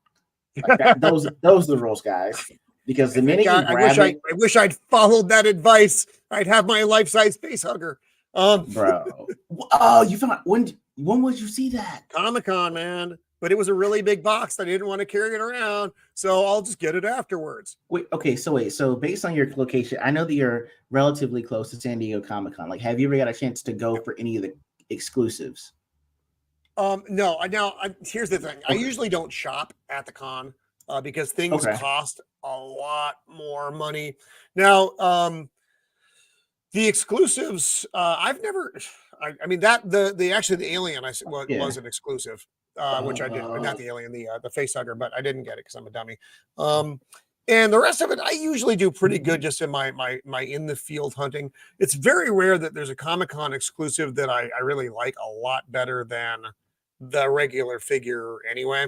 Like those are the rules, guys. Because the minute you grab I wish I'd followed that advice. I'd have my life-size face hugger. Bro. Oh, you found when would you see that? Comic-Con, man. But it was a really big box. I didn't want to carry it around, so I'll just get it afterwards. So based on your location, I know that you're relatively close to San Diego Comic-Con. Like, have you ever got a chance to go for any of the exclusives? No. Here's the thing. I usually don't shop at the con because things cost a lot more money. Now, the exclusives, I've never. I mean that the Alien was an exclusive. which I did. Not the alien, the face hugger, but I didn't get it because I'm a dummy. And the rest of it, I usually do pretty good just in my in the field hunting. It's very rare that there's a Comic-Con exclusive that I really like a lot better than the regular figure anyway.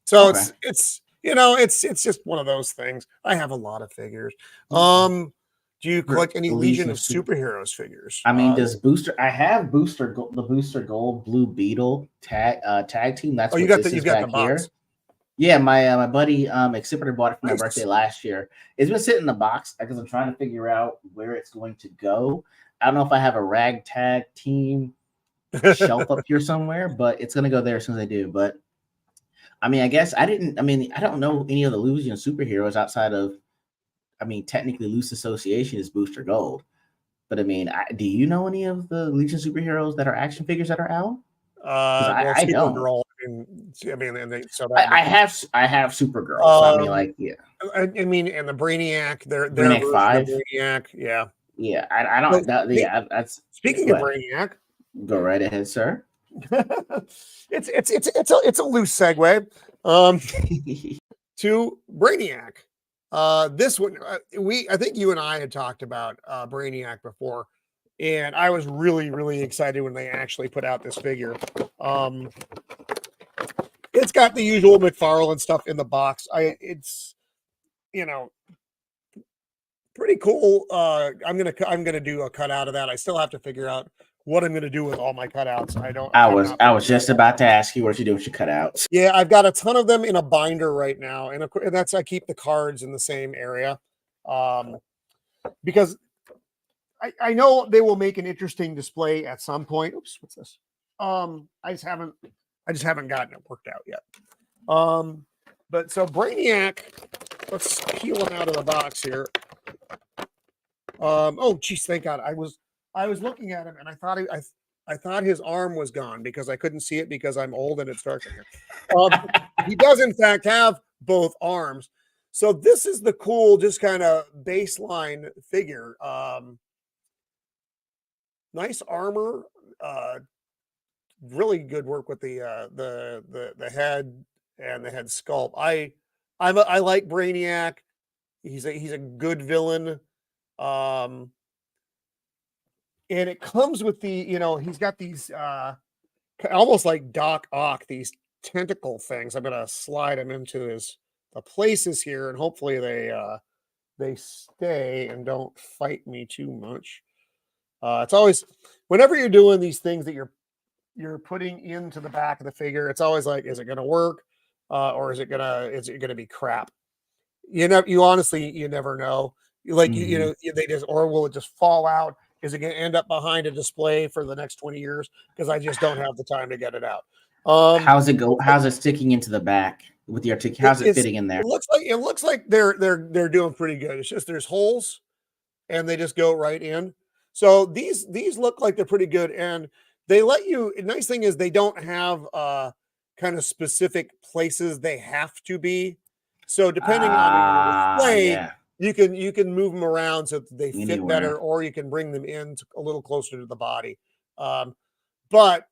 So Okay. it's it's just one of those things. I have a lot of figures. Do you collect any Legion of Superheroes figures? I mean, does Booster? I have the Booster Gold Blue Beetle tag team. That's you what got this is got back the box. here. Yeah, my buddy Exhibitor bought it for my birthday last year. It's been sitting in the box because I'm trying to figure out where it's going to go. I don't know if I have a ragtag team shelf up here somewhere, but it's gonna go there as soon as I do. But I mean, I guess I don't know any of the Legion superheroes outside of, technically Loose Association is Booster Gold. But I mean, do you know any of the Legion superheroes that are action figures that are out? I don't. Supergirl. I have Supergirl. So I mean, like, yeah. I mean, and the Brainiac, their Brainiac version 5? of Brainiac, yeah. Yeah, I don't. That's speaking of Brainiac. Go right ahead, sir. it's a loose segue to Brainiac. This one, I think you and I had talked about Brainiac before, and I was really excited when they actually put out this figure. It's got the usual McFarlane stuff in the box. It's pretty cool. I'm gonna do a cutout of that. I still have to figure out what I'm gonna do with all my cutouts. I was just about to ask you what you do with your cutouts. Yeah, I've got a ton of them in a binder right now, and that's I keep the cards in the same area, because I know they will make an interesting display at some point. Oops, what's this? I just haven't gotten it worked out yet. But so Brainiac, let's peel him out of the box here. Oh geez, thank God. I was looking at him and I thought his arm was gone because I couldn't see it because I'm old and it's dark in here. He does in fact have both arms. So this is the cool, just kind of baseline figure. Nice armor, really good work with the head and the head sculpt. I like Brainiac. He's a good villain. And it comes with he's got these almost like Doc Ock, these tentacle things. I'm gonna slide him into the places here, and hopefully they stay and don't fight me too much. It's always, whenever you're doing these things that you're putting into the back of the figure, it's always like, is it gonna work, or is it gonna be crap? You honestly, you never know. Like they just, or will it just fall out? Is it going to end up behind a display for the next 20 years? Because I just don't have the time to get it out. How's it go? How's it sticking into the back with the how's it fitting in there? It looks like they're doing pretty good. It's just there's holes, and they just go right in. So these look like they're pretty good, and they let you. Nice thing is they don't have kind of specific places they have to be. So depending on your display. Yeah. You can move them around so that they fit better, or you can bring them in a little closer to the body. But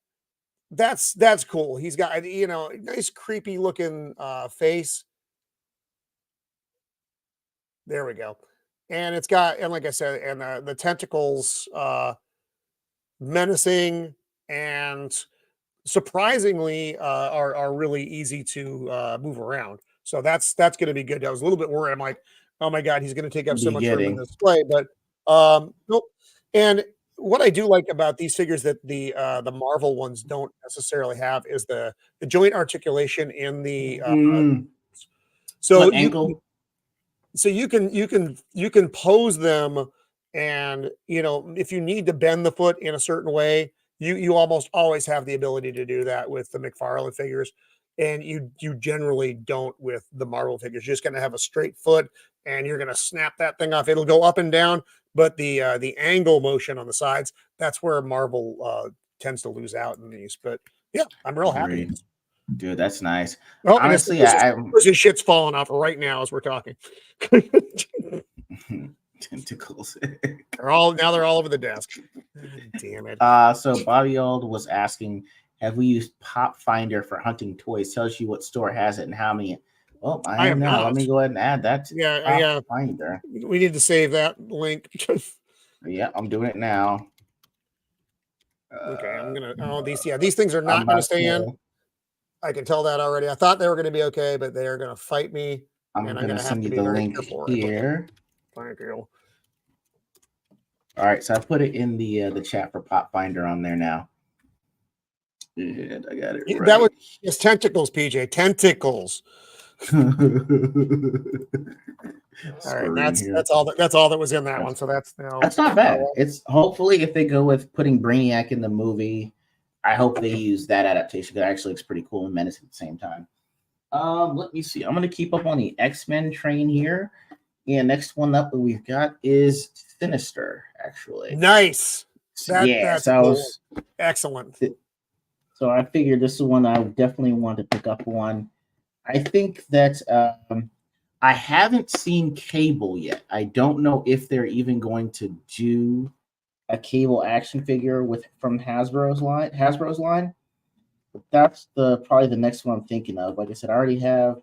that's cool. He's got a nice creepy looking face. There we go. And it's got, and like I said, and the tentacles menacing and surprisingly are really easy to move around. So that's going to be good. I was a little bit worried. I'm like, oh my God, he's going to take up so much room in the display. But nope. And what I do like about these figures that the Marvel ones don't necessarily have is the joint articulation in the so you can pose them, and if you need to bend the foot in a certain way, you almost always have the ability to do that with the McFarlane figures. And you generally don't with the Marvel figures. You're just going to have a straight foot, and you're going to snap that thing off. It'll go up and down, but the angle motion on the sides, that's where Marvel tends to lose out in these. But yeah, I'm real happy. Dude, that's nice. Well, honestly, this shit's falling off right now as we're talking. Tentacles. They're all over the desk. Damn it. So Bobby Old was asking, Have we used Pop Finder for hunting toys? Tells you what store has it and how many. Well, I I am have now. Let not. me go ahead and add that to Yeah, Pop yeah. Finder. We need to save that link. Yeah, I'm doing it now. Okay, I'm gonna. Oh, these things are I'm not gonna about stay in. to. I can tell that already. I thought they were gonna be okay, but they are gonna fight me, I'm and I'm gonna gonna have send to you be the very link careful. here. Thank you. All right, so I put it in the chat for Pop Finder on there now. And I got it That was right. just tentacles, PJ. Tentacles. All right, Screen here. that's all that was in that one. So that's now. That's not bad. It's hopefully if they go with putting Brainiac in the movie, I hope they use that adaptation because it actually looks pretty cool and menacing at the same time. Let me see. I'm gonna keep up on the X-Men train here. And next one up that we've got is Sinister, actually. Nice. That's so cool. Excellent. So I figured this is one I definitely want to pick up on. I think that I haven't seen Cable yet. I don't know if they're even going to do a Cable action figure with from Hasbro's line. But that's probably the next one I'm thinking of. Like I said, I already have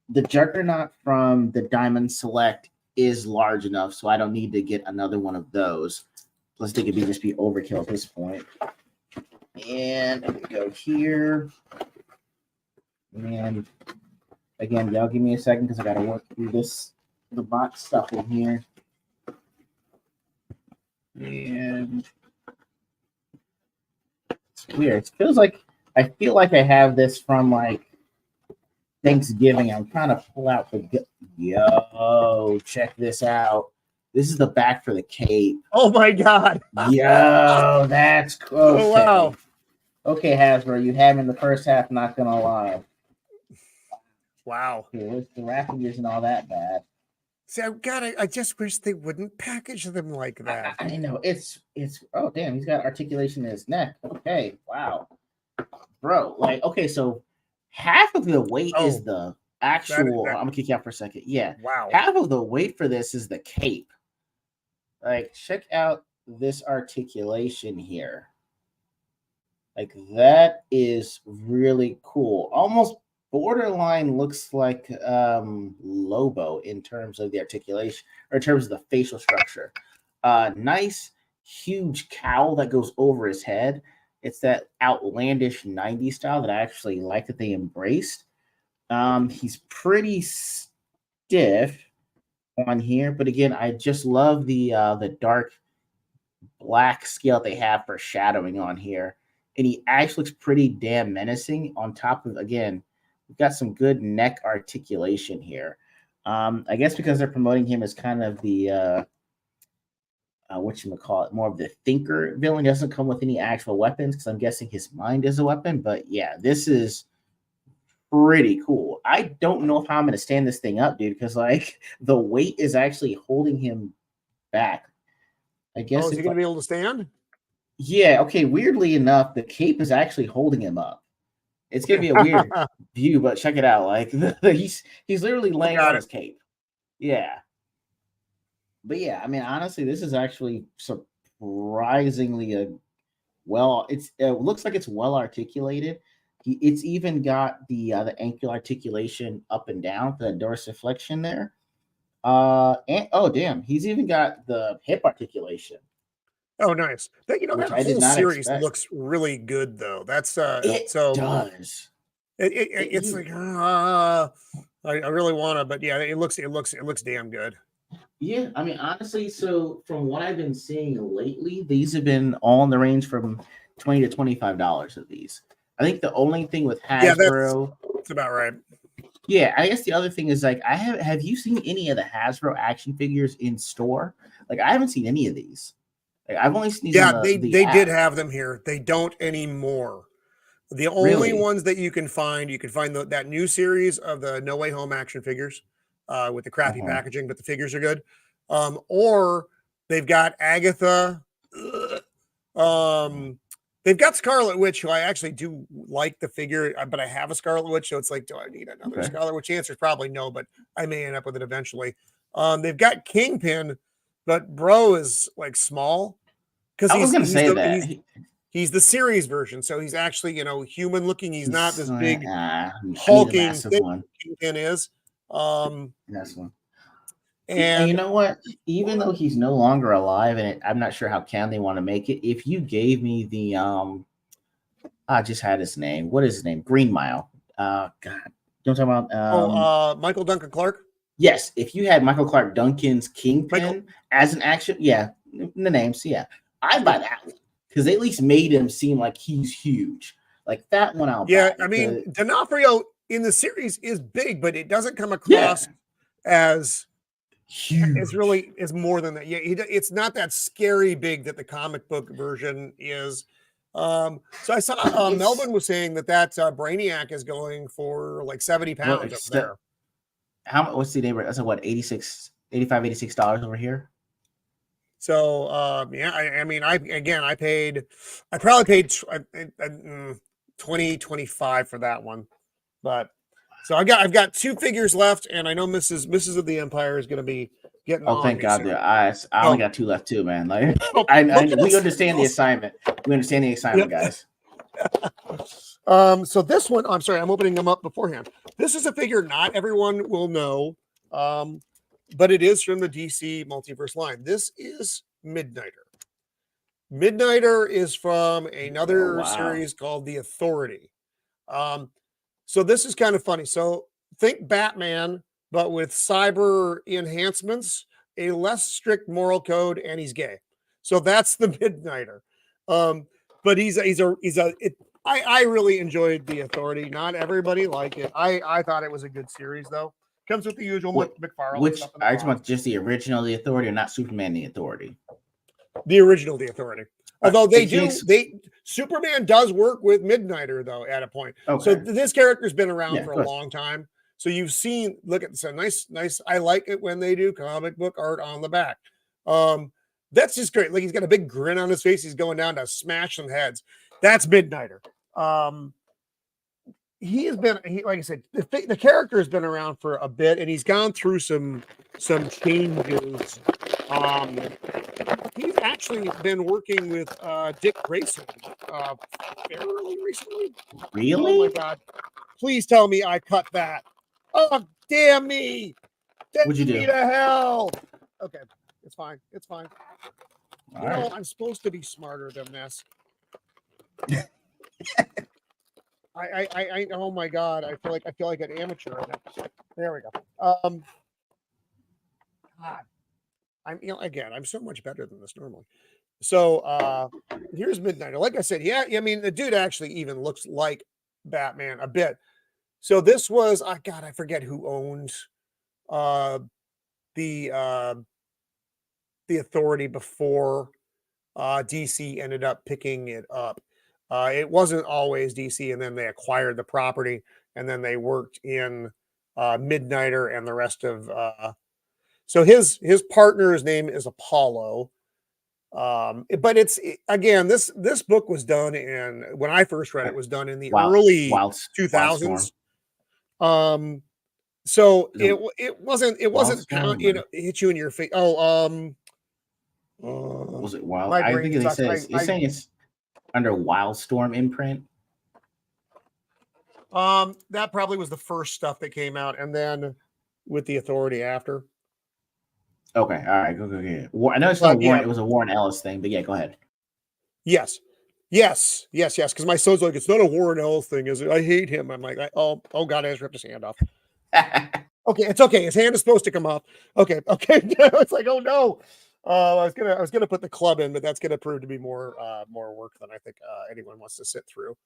the Juggernaut from the Diamond Select is large enough, so I don't need to get another one of those. Plus, they could just be overkill at this point. And we go here. And again, y'all give me a second because I got to work through the box stuff in here. And it's weird. It feels like I feel like I have this from like Thanksgiving. I'm trying to pull out yo, check this out. This is the back for the cape. Oh my god. Yo, that's cool. Oh wow. Okay, Hasbro, you have in the first half, not gonna lie. Wow. Okay, the wrapping isn't all that bad. See, I just wish they wouldn't package them like that. I know it's oh damn, he's got articulation in his neck. Okay, wow. Bro, like okay, so half of the weight is the actual I'm gonna kick you out for a second. Yeah. Wow. Half of the weight for this is the cape. Like, check out this articulation here. Like that is really cool. Almost borderline looks like Lobo in terms of the articulation or in terms of the facial structure. Nice huge cowl that goes over his head. It's that outlandish 90s style that I actually like that they embraced. He's pretty stiff on here, but again, I just love the dark black scale they have for shadowing on here. And he actually looks pretty damn menacing on top of, again, we've got some good neck articulation here. I guess because they're promoting him as kind of the whatchamacallit, more of the thinker villain. He doesn't come with any actual weapons because I'm guessing his mind is a weapon. But yeah, this is pretty cool. I don't know how I'm going to stand this thing up, dude, because like the weight is actually holding him back. I guess. Oh, is he going to be able to stand? Yeah. Okay. Weirdly enough, the cape is actually holding him up. It's going to be a weird view, but check it out. Like he's literally laying on his cape. Yeah. But yeah, I mean, honestly, this is actually surprisingly it looks like it's well articulated. It's even got the ankle articulation up and down, the dorsiflexion there. And oh damn, he's even got the hip articulation. Oh, nice. That whole series looks really good, though. That's it does. It's like I really want to, but yeah, it looks damn good. Yeah, I mean, honestly, so from what I've been seeing lately, these have been all in the range from $20 to $25 of these. I think the only thing with Hasbro, that's about right. Yeah, I guess the other thing is like have you seen any of the Hasbro action figures in store? Like I haven't seen any of these. Like I've only seen these. Yeah, they did have them here. They don't anymore. The only ones that you can find that new series of the No Way Home action figures with the crappy packaging, but the figures are good. Or they've got Agatha. They've got Scarlet Witch, who I actually do like the figure, but I have a Scarlet Witch, so it's like, do I need another Scarlet Witch? The answer is probably no, but I may end up with it eventually. They've got Kingpin, but bro is like small. I was going to say that he's the series version, so he's actually, human looking. He's not this big I need the hulking massive thing one. Kingpin is. That's one. And you And know what? Even though he's no longer alive, and I'm not sure how can they want to make it. If you gave me the I just had his name. What is his name? Green Mile. God, don't talk about Michael Duncan Clark. Yes, if you had Michael Clark Duncan's Michael, Kingpin as an action, yeah, the names, yeah, I'd buy that one because they at least made him seem like he's huge. Like that one, I'll yeah, buy. I mean, D'Onofrio in the series is big, but it doesn't come Yeah, across as it's huge. really is more than that. Yeah, it's not that scary big that the comic book version is. So I saw Melvin was saying that Brainiac is going for like 70 pounds up there. How what's the neighborhood? That's like what, $86 over here. So yeah, I mean, I probably paid 20, 25 for that one, but so I've got 2 figures left, and I know Mrs. of the Empire is going to be getting Oh, on thank me. God! I only got 2 left too, man. Like we understand the assignment. We understand the assignment, guys. So this one, I'm sorry, I'm opening them up beforehand. This is a figure not everyone will know, but it is from the DC Multiverse line. This is Midnighter. Midnighter is from another series called The Authority. So this is kind of funny. So think Batman, but with cyber enhancements, a less strict moral code, and he's gay. So that's the Midnighter. But I really enjoyed The Authority. Not everybody liked it. I thought it was a good series though. Comes with the usual McFarlane Which stuff. I just want just the original The Authority, or not Superman The Authority. The original The Authority. Although Superman does work with Midnighter though at a point. Okay. So this character's been around for a long time. So you've seen, look at this, nice. I like it when they do comic book art on the back. That's just great. Like he's got a big grin on his face. He's going down to smash some heads. That's Midnighter. He has been, like I said, the character has been around for a bit, and he's gone through some changes. He's actually been working with Dick Grayson fairly recently. Really? Oh my God! Please tell me I cut that. Oh damn me! What'd you do? Me to hell. Okay, it's fine. It's fine. You know, I'm supposed to be smarter than this. I oh my God, I feel like an amateur right now. There we go. God. I'm so much better than this normally. So here's Midnighter. Like I said, yeah, I mean the dude actually even looks like Batman a bit. So this was God, I forget who owned the Authority before DC ended up picking it up. It wasn't always DC, and then they acquired the property, and then they worked in Midnighter and the rest of. So his partner's name is Apollo, but again this book was done when I first read it was done in the early 2000s. So it wasn't hit you in your face. Was it Wild? I think they said it's saying it's under Wildstorm imprint. That probably was the first stuff that came out, and then with the Authority after. Okay, all right, go. I know it's not Warren. It was a Warren Ellis thing, but yeah, go ahead. Yes. Because my son's like, it's not a Warren Ellis thing, is it? I hate him. I'm like, oh God, I just ripped his hand off. Okay, it's okay. His hand is supposed to come off. Okay. It's like, oh no. I was gonna put the club in, but that's gonna prove to be more work than I think anyone wants to sit through.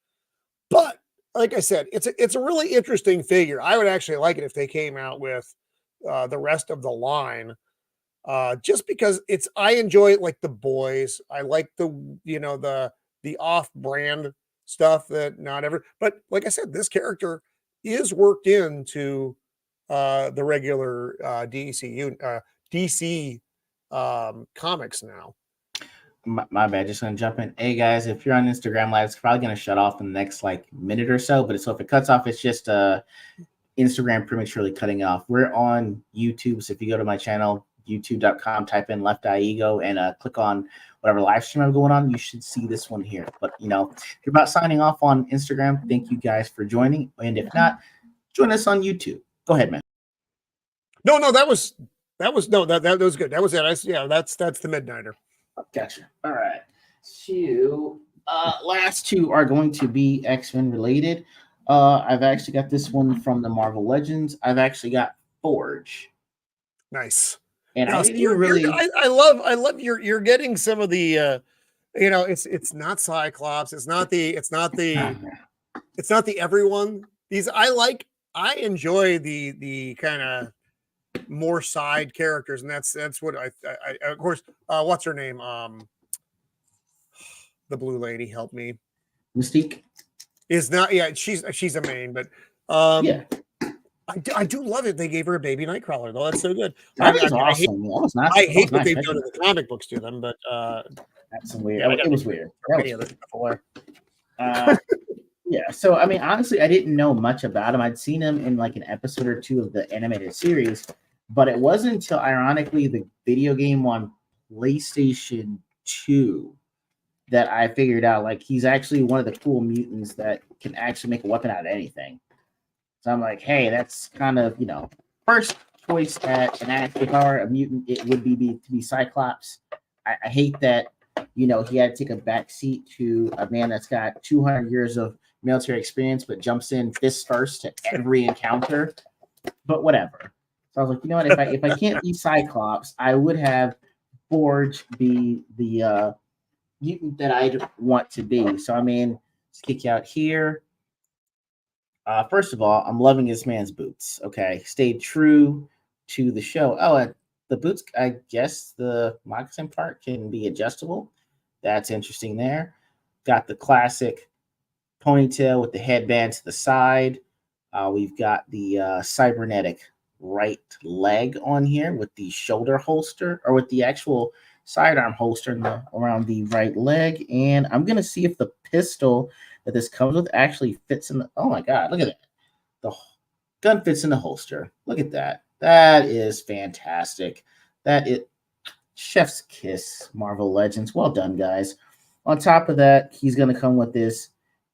But like I said, it's a really interesting figure. I would actually like it if they came out with the rest of the line. Just because I enjoy it like the boys. I like the off-brand stuff that not ever. But like I said, this character is worked into the regular DC comics now. My bad. Just gonna jump in. Hey guys, if you're on Instagram Live, it's probably gonna shut off in the next minute or so. But if it cuts off, it's just Instagram prematurely cutting off. We're on YouTube, so if you go to my channel, YouTube.com, type in Left Eye Ego, and click on whatever live stream I'm going on. You should see this one here. But if you're about signing off on Instagram, thank you guys for joining. And if not, join us on YouTube. Go ahead, man. No, that was that was good. That was it. That's the Midnighter. Gotcha. All right. So last two are going to be X-Men related. I've actually got this one from the Marvel Legends. I've actually got Forge. Nice. And I didn't even really. I love you're getting some of the it's not Cyclops. It's not the everyone. These I enjoy the kind of more side characters, and that's what I of course what's her name? The blue lady, help me. Mystique is not she's a main, but yeah. I do love it. They gave her a baby Nightcrawler, though. That's so good. That's awesome. I hate what they've done in the comic books to them, but that's some weird. It was weird. Before. Yeah. So I mean, honestly, I didn't know much about him. I'd seen him in like an episode or two of the animated series, but it wasn't until, ironically, the video game on PlayStation 2 that I figured out like he's actually one of the cool mutants that can actually make a weapon out of anything. So I'm like, hey, that's kind of, first choice at an active power, a mutant, it would be to be Cyclops. I hate that, he had to take a backseat to a man that's got 200 years of military experience, but jumps in fist first to every encounter. But whatever. So I was like, you know what? If I can't be Cyclops, I would have Forge be the mutant that I want to be. So I mean, let's kick you out here. First of all, I'm loving this man's boots. Okay, stayed true to the show. Oh, the boots, I guess the moccasin part can be adjustable. That's interesting there. Got the classic ponytail with the headband to the side. We've got the cybernetic right leg on here with the shoulder holster, or with the actual sidearm holster around the right leg. And I'm going to see if the pistol that this comes with actually fits in the, oh my God, look at that. The gun fits in the holster. Look at that. That is fantastic. That is chef's kiss, Marvel Legends. Well done, guys. On top of that, he's going to come with this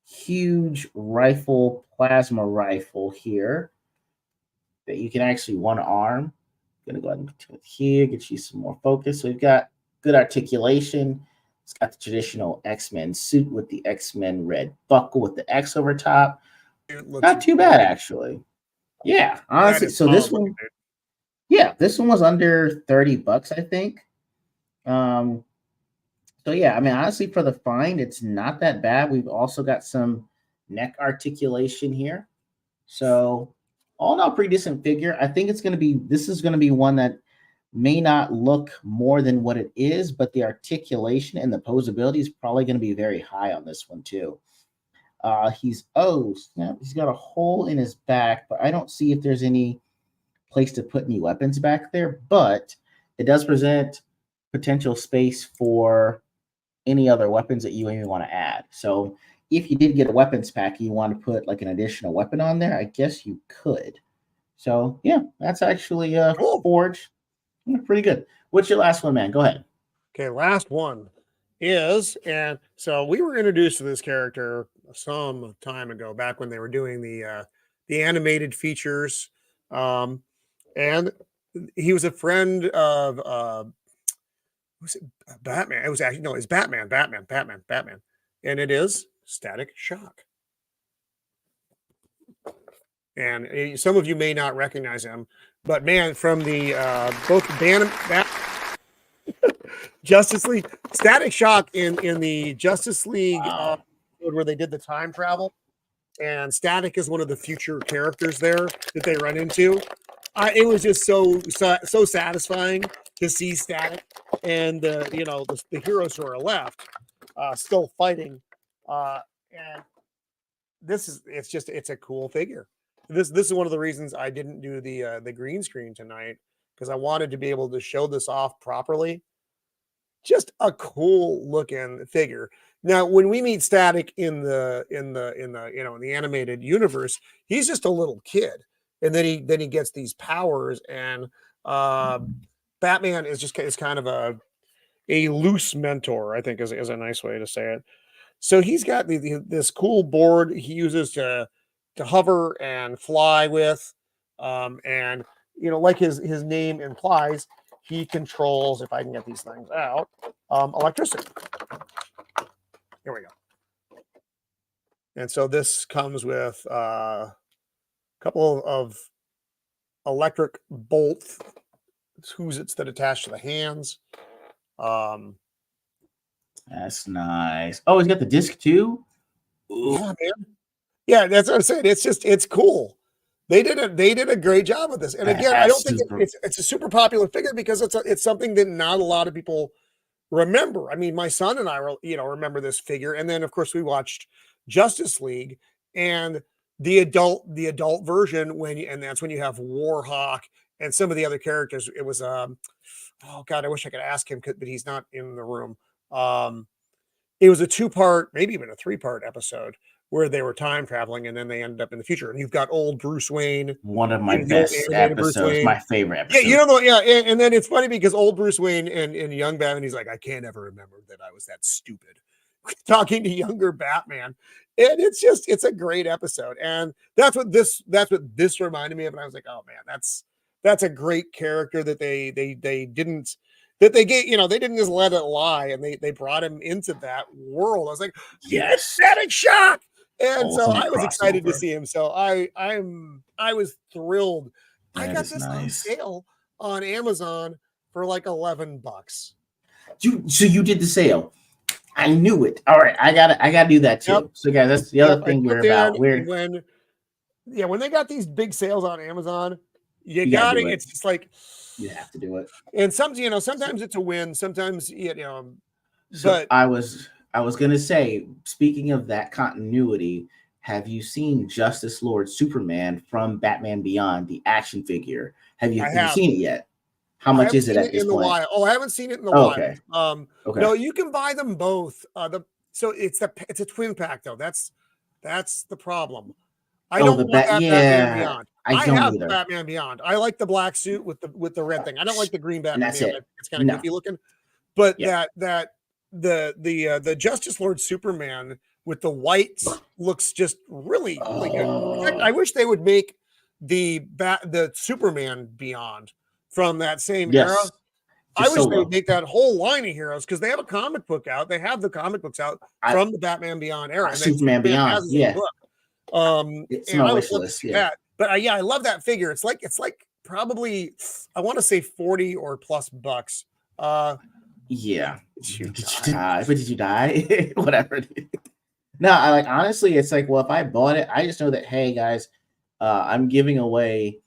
huge plasma rifle here that you can actually one arm. I'm going to go ahead and put it here, get you some more focus. So we've got good articulation. It's got the traditional X-Men suit with the X-Men red buckle with the X over top. Not too bad, actually. Yeah, honestly. So this one, this one was under $30, I think. So yeah, I mean, honestly, for the find, it's not that bad. We've also got some neck articulation here. So all in all, pretty decent figure. I think this is going to be one that may not look more than what it is, but the articulation and the posability is probably going to be very high on this one too. He's got a hole in his back, but I don't see if there's any place to put any weapons back there, but it does present potential space for any other weapons that you even want to add. So if you did get a weapons pack and you want to put like an additional weapon on there, I guess you could. So yeah, that's actually cool. Forge. Pretty good. What's your last one, man? Go ahead. Okay, last one is, and so we were introduced to this character some time ago, back when they were doing the animated features, and he was a friend of was it Batman? It was actually no, it's Batman, and it is Static Shock. And some of you may not recognize him, but man, from the both Justice League, Static Shock in the Justice League where they did the time travel, and Static is one of the future characters there that they run into. It was just so satisfying to see Static and the heroes who are left still fighting, and it's a cool figure. This is one of the reasons I didn't do the green screen tonight, because I wanted to be able to show this off properly. Just a cool looking figure. Now, when we meet Static in the animated universe, he's just a little kid, and then he gets these powers, and Batman is kind of a loose mentor, I think is a nice way to say it. So he's got this cool board he uses to hover and fly with, and like his name implies, he controls, if I can get these things out, electricity. Here we go. And so this comes with a couple of electric bolts, who's that attach to the hands. That's nice. Oh, he's got the disc too. Ooh. Yeah, man. Yeah, that's what I'm saying. It's cool. They did a great job with this. And again, I don't think it's a super popular figure because it's something that not a lot of people remember. I mean, my son and I remember this figure, and then of course we watched Justice League and the adult version and that's when you have Warhawk and some of the other characters. It was oh god, I wish I could ask him, but he's not in the room. It was a 2-part, maybe even a 3-part episode where they were time traveling and then they ended up in the future. And you've got old Bruce Wayne, one of my best episodes, my favorite episode. Yeah, and then it's funny because old Bruce Wayne and young Batman, he's like, I can't ever remember that I was that stupid, talking to younger Batman. And it's a great episode. And that's what this reminded me of. And I was like, oh man, that's a great character that they didn't. That they didn't just let it lie, and they brought him into that world. I was like, yes, static shock. And so I was excited to see him. So I was thrilled. I got this on sale on Amazon for like $11. So you did the sale. I knew it. All right, I gotta do that too. Yep. So guys, that's the other thing we're about. When they got these big sales on Amazon, you got it. It's just like you have to do it. And sometimes it's a win. Sometimes So but I was gonna say, speaking of that continuity, have you seen Justice Lord Superman from Batman Beyond, the action figure? Have you seen it yet? How much is it at this point? I haven't seen it in the wild. Okay. No, you can buy them both. So it's a twin pack though. That's the problem. I don't want that Batman Beyond. I have the Batman Beyond. I like the black suit with the red thing. I don't like the green Batman Beyond. It's kind of goofy looking. But the Justice Lord Superman with the white looks just really good. In fact, I wish they would make the Superman Beyond from that same era. I wish they would make that whole line of heroes because they have a comic book out. They have the comic books out from the Batman Beyond era. And Superman Beyond, it's and I would love to see that. But I love that figure. It's like probably, I want to say 40 or plus bucks. Yeah. Did you die? Whatever. No, honestly, it's like, well, if I bought it, I just know that, hey guys, I'm giving away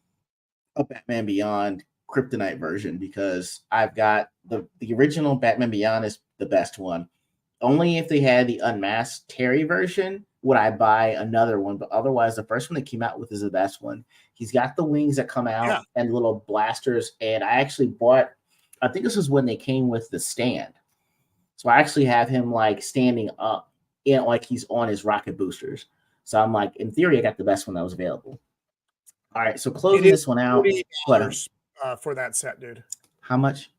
a Batman Beyond Kryptonite version because I've got the original Batman Beyond is the best one. Only if they had the unmasked Terry version would I buy another one, but otherwise the first one they came out with is the best one. He's got the wings that come out and little blasters, and I actually bought, I think this is when they came with the stand. So I actually have him like standing up and like he's on his rocket boosters. So I'm like, in theory, I got the best one that was available. All right, so closing this one out. $40 for that set, dude. How much?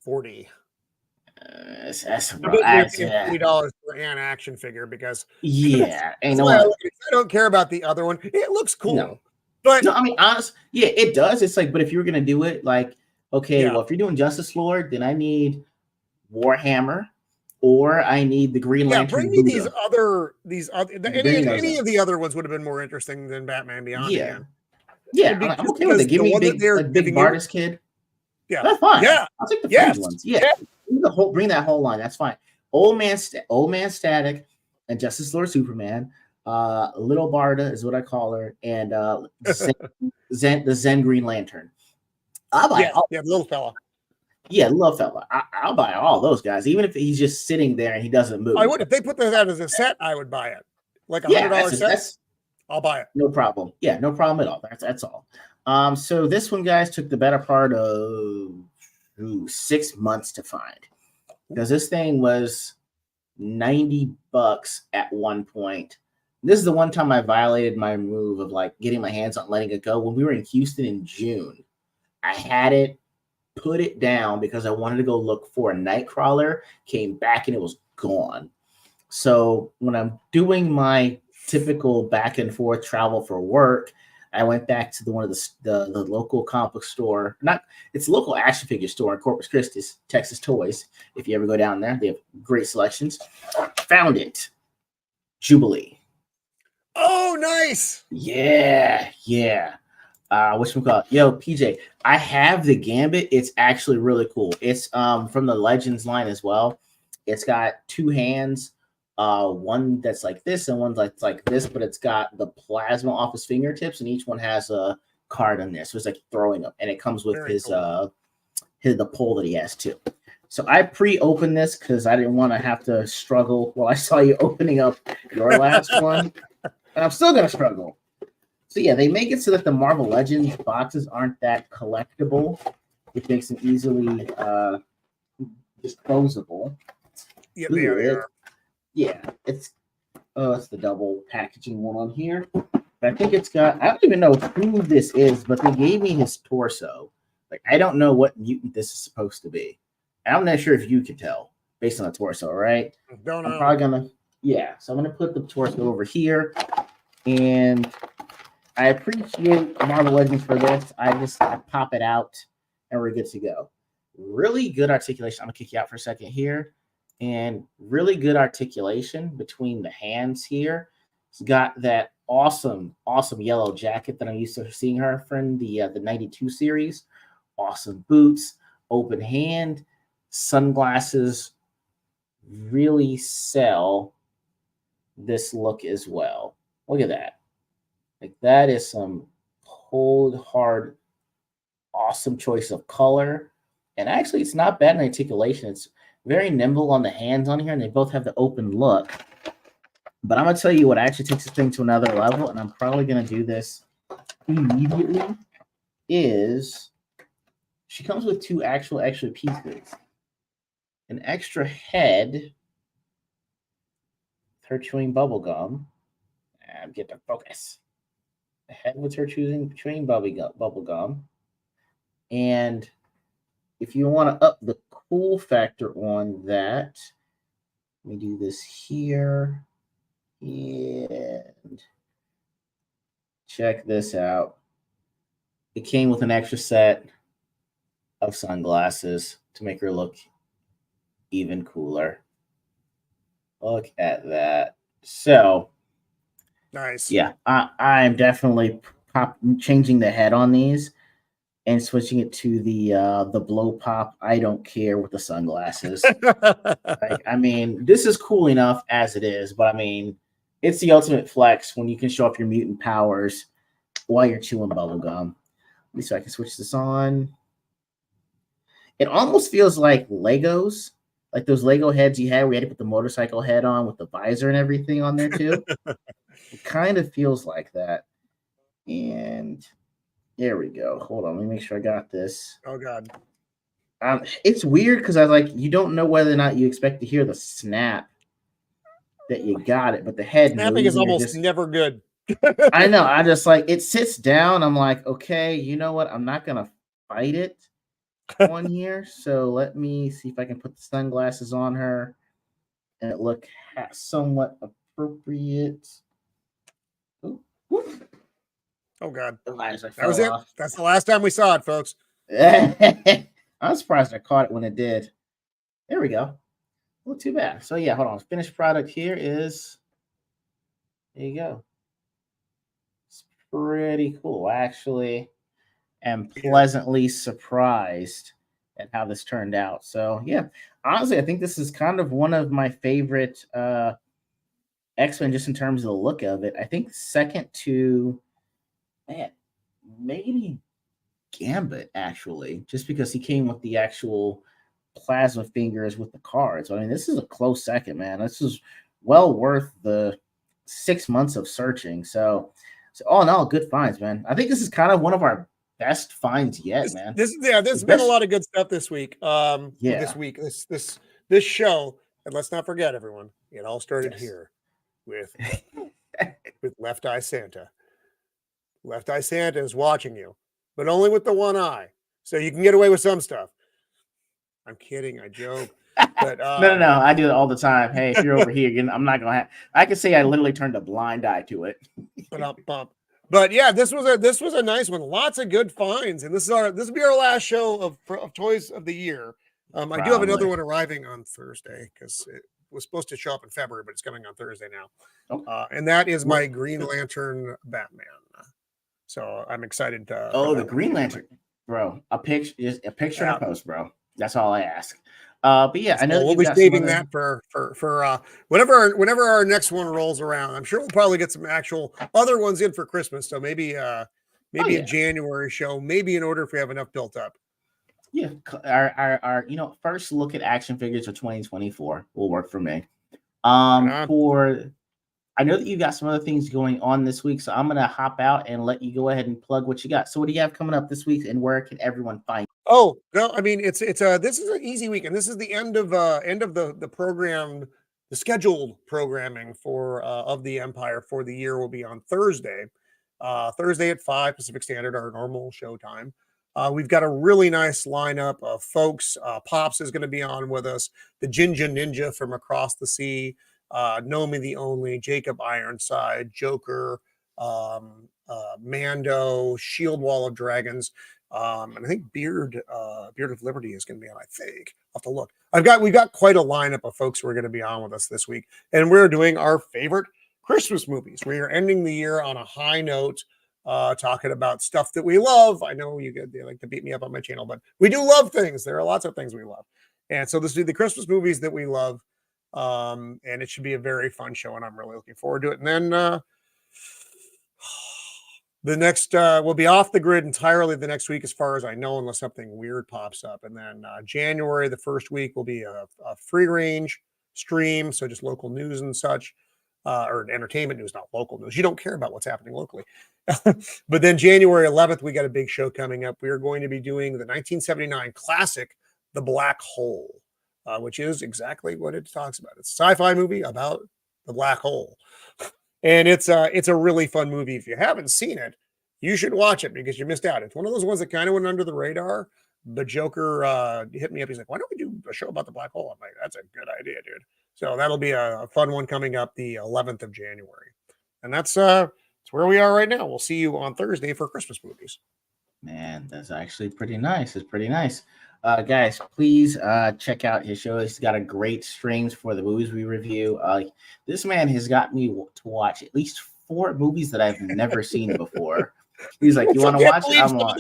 $40. That's $40 for an action figure because I don't care about the other one. It looks cool. No. But no, I mean, honestly, it does. It's like, but if you were gonna do it, like, okay, well, if you're doing Justice Lord, then I need Warhammer, or I need the Green Lantern. Bring me these other. Any of the other ones would have been more interesting than Batman Beyond. I'm okay with it. Give me big Bardis kid. Yeah, that's fine. Yeah, I'll take the first ones. Bring that whole line. That's fine. Old Man Static and Justice Lord Superman. Little Barda is what I call her, and the Zen Green Lantern. I'll buy little fella. Yeah, little fella. I'll buy all those guys, even if he's just sitting there and he doesn't move. I would. If they put that out as a set, I would buy it. Like $100 set. I'll buy it. No problem. Yeah, no problem at all. That's all. So this one, guys, took the better part of 6 months to find because this thing was $90 at one point. This is the one time I violated my move of like getting my hands on letting it go. When we were in Houston in June, I had it put it down because I wanted to go look for a Nightcrawler. Came back and it was gone. So when I'm doing my typical back and forth travel for work, I went back to one of the local comic book store. Not it's a local action figure store in Corpus Christi, Texas Toys. If you ever go down there, they have great selections. Found it, Jubilee. Oh, nice. Yeah, yeah. What's we call it? Yo, PJ, I have the Gambit. It's actually really cool. It's from the Legends line as well. It's got two hands, one that's like this and one's like this, but it's got the plasma off his fingertips, and each one has a card in there. So it's like throwing them, and it comes with Very cool. the pole that he has too. So I pre-opened this because I didn't want to have to struggle while I saw you opening up your last one, and I'm still gonna struggle. So yeah, they make it so that the Marvel Legends boxes aren't that collectible. It makes them easily disposable. Yeah, they Good. are. Yeah, it's the double packaging one on here. But I think it's got. I don't even know who this is, but they gave me his torso. Like I don't know what mutant this is supposed to be. I'm not sure if you could tell based on the torso, right? Don't I'm know. probably gonna. Yeah, so I'm gonna put the torso over here, and I appreciate Marvel Legends for this. I pop it out and we're good to go. Really good articulation. I'm gonna kick you out for a second here. And really good articulation between the hands here. It's got that awesome yellow jacket that I'm used to seeing her from the 92 series. Awesome boots, open hand, sunglasses really sell this look as well. Look at that. Like that is some cold, hard, awesome choice of color. And actually, it's not bad in articulation. It's very nimble on the hands on here, and they both have the open look. But I'm gonna tell you what actually takes this thing to another level, and I'm probably gonna do this immediately. Is she comes with two actual extra pieces, an extra head, her chewing bubble gum. Get the focus. The head with her chewing bubble gum, and if you want to up the cool factor on that, let me do this here. And check this out. It came with an extra set of sunglasses to make her look even cooler. Look at that. So, Nice. yeah, I'm definitely changing the head on these and switching it to the blow pop. I don't care with the sunglasses. Like, I mean, this is cool enough as it is, but I mean, it's the ultimate flex when you can show off your mutant powers while you're chewing bubblegum. Let me see if I can switch this on. It almost feels like Legos, like those Lego heads you had where you had to put the motorcycle head on with the visor and everything on there too. It kind of feels like that. And there we go. Hold on, let me make sure I got this. Oh God. It's weird because I like you don't know whether or not you expect to hear the snap that you got it, but the head Snapping moves is and you're almost just. never good. I know. I just like it sits down. I'm like, okay, you know what? I'm not gonna fight it on here. So let me see if I can put the sunglasses on her and it look somewhat appropriate. Ooh, Oh God. the visor That was fell it. off. That's the last time we saw it, folks. I'm surprised I caught it when it did. There we go. Not too bad. So yeah, hold on. Finished product here is. There you go. It's pretty cool. I actually am pleasantly surprised at how this turned out. So yeah, honestly, I think this is kind of one of my favorite X-Men just in terms of the look of it. I think second to man, maybe Gambit actually, just because he came with the actual plasma fingers with the cards. I mean, this is a close second, man. This is well worth the 6 months of searching. So all in all, good finds, man. I think this is kind of one of our best finds yet, man. There's been a lot of good stuff this week. Yeah. This show, and let's not forget, everyone, it all started here with Left Eye Santa. Left Eye Santa is watching you, but only with the one eye. So you can get away with some stuff. I'm kidding. I joke. But no. I do it all the time. Hey, if you're over here, I'm not gonna have. I can say I literally turned a blind eye to it. But yeah, this was a nice one. Lots of good finds, and this will be our last show of Toys of the Year. I do have another one arriving on Thursday because it was supposed to show up in February, but it's coming on Thursday now. Okay. And that is my Green Lantern Batman. So I'm excited. The Green Lantern, bro. A picture in a post, bro. That's all I ask. But yeah, I know we'll be saving that for whenever our next one rolls around. I'm sure we'll probably get some actual other ones in for Christmas. So maybe a January show, maybe in order if we have enough built up. Yeah, our first look at action figures for 2024 will work for me. I know that you got some other things going on this week, so I'm gonna hop out and let you go ahead and plug what you got. So what do you have coming up this week, and where can everyone find you? Oh no, I mean this is an easy week, and this is the end of the program, the scheduled programming for of the Empire for the year will be on Thursday. Thursday at 5 Pacific Standard, our normal show time. We've got a really nice lineup of folks. Pops is going to be on with us. The Jinja Ninja from across the sea. Nomi the Only, Jacob Ironside, Joker, Mando, Shield Wall of Dragons, and I think Beard of Liberty is going to be on. I think I'll have to look. We've got quite a lineup of folks who are going to be on with us this week, and we're doing our favorite Christmas movies. We are ending the year on a high note, talking about stuff that we love. I know they like to beat me up on my channel, but we do love things. There are lots of things we love, and so this is the Christmas movies that we love. And it should be a very fun show, and I'm really looking forward to it. And then the next we'll be off the grid entirely the next week, as far as I know, unless something weird pops up. And then January, the first week, will be a free range stream, so just local news and such, or entertainment news, not local news. You don't care about what's happening locally. But then January 11th, we got a big show coming up. We are going to be doing the 1979 classic, The Black Hole. Which is exactly what it talks about. It's a sci-fi movie about the black hole. And it's a really fun movie. If you haven't seen it, you should watch it because you missed out. It's one of those ones that kind of went under the radar. The Joker hit me up. He's like, why don't we do a show about the black hole? I'm like, that's a good idea, dude. So that'll be a fun one coming up the 11th of January. And that's where we are right now. We'll see you on Thursday for Christmas movies. Man, that's actually pretty nice. It's pretty nice. Guys, please check out his show. He's got a great streams for the movies we review. This man has got me to watch at least 4 movies that I've never seen before. He's like, "You want to watch it?" I'm like,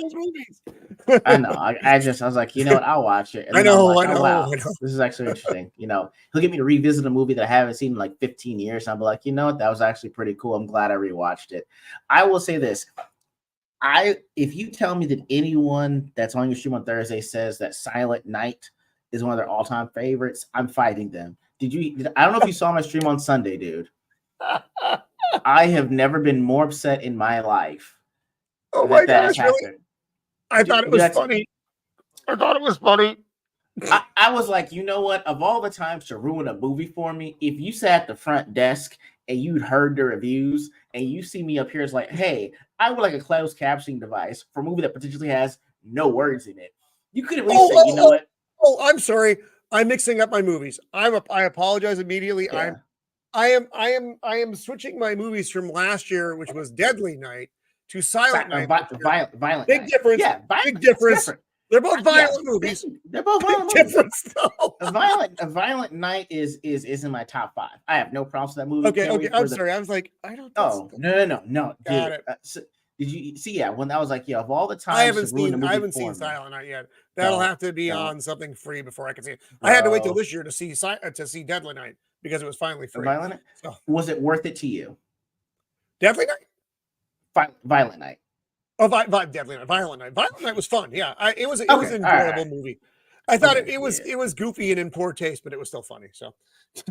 I know. I was like, you know what? I'll watch it. And I know. This is actually interesting. He'll get me to revisit a movie that I haven't seen in like 15 years. And I'll be like, you know what? That was actually pretty cool. I'm glad I rewatched it. I will say this. If you tell me that anyone that's on your stream on Thursday says that Silent Night is one of their all-time favorites, I'm fighting them. I don't know if you saw my stream on Sunday, dude. I have never been more upset in my life. Oh my gosh, really? I thought it was funny. I was like, you know what? Of all the times to ruin a movie for me, if you sat at the front desk and you'd heard the reviews and you see me up here, it's like, hey, I would like a closed captioning device for a movie that potentially has no words in it. You could at least say, you know what? Oh, I'm sorry. I'm mixing up my movies. I apologize immediately. Yeah. I am switching my movies from last year, which was Deadly Night, to Silent Night. Violent Big Night. Difference. Yeah, big difference. They're both violent movies. They're both violent movies. A Violent Night is in my top 5. I have no problems with that movie. Okay. I'm sorry. I was like, I don't. Oh no. Got it. Did you see? Yeah, when I was like, of all the times I haven't seen Silent Night yet. That'll have to be on something free before I can see it. I had to wait till this year to see Deadly Night because it was finally free. Violent Night. So. Was it worth it to you? Deadly Night. Violent Night. Oh, Deadly Night, Violent Night. Violent Night was fun. Yeah, it was an enjoyable movie. I thought it was goofy and in poor taste, but it was still funny. So,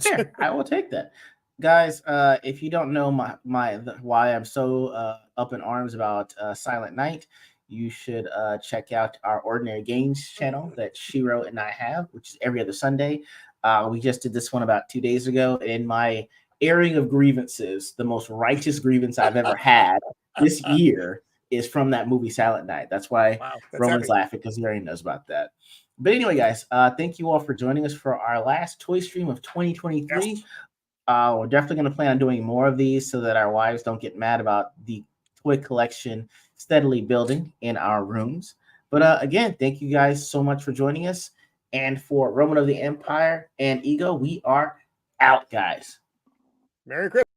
fair. I will take that, guys. If you don't know why I'm so up in arms about Silent Night, you should check out our Ordinary Games channel that Shiro and I have, which is every other Sunday. We just did this one about 2 days ago, in my airing of grievances, the most righteous grievance I've ever had this year is from that movie Silent Night. That's why Wow, that's Roman's epic. laughing, because he already knows about that. But anyway, guys, thank you all for joining us for our last toy stream of 2023. Yes. We're definitely going to plan on doing more of these so that our wives don't get mad about the toy collection steadily building in our rooms. But again, thank you guys so much for joining us. And for Roman of the Empire and E.G.O, we are out, guys. Merry Christmas.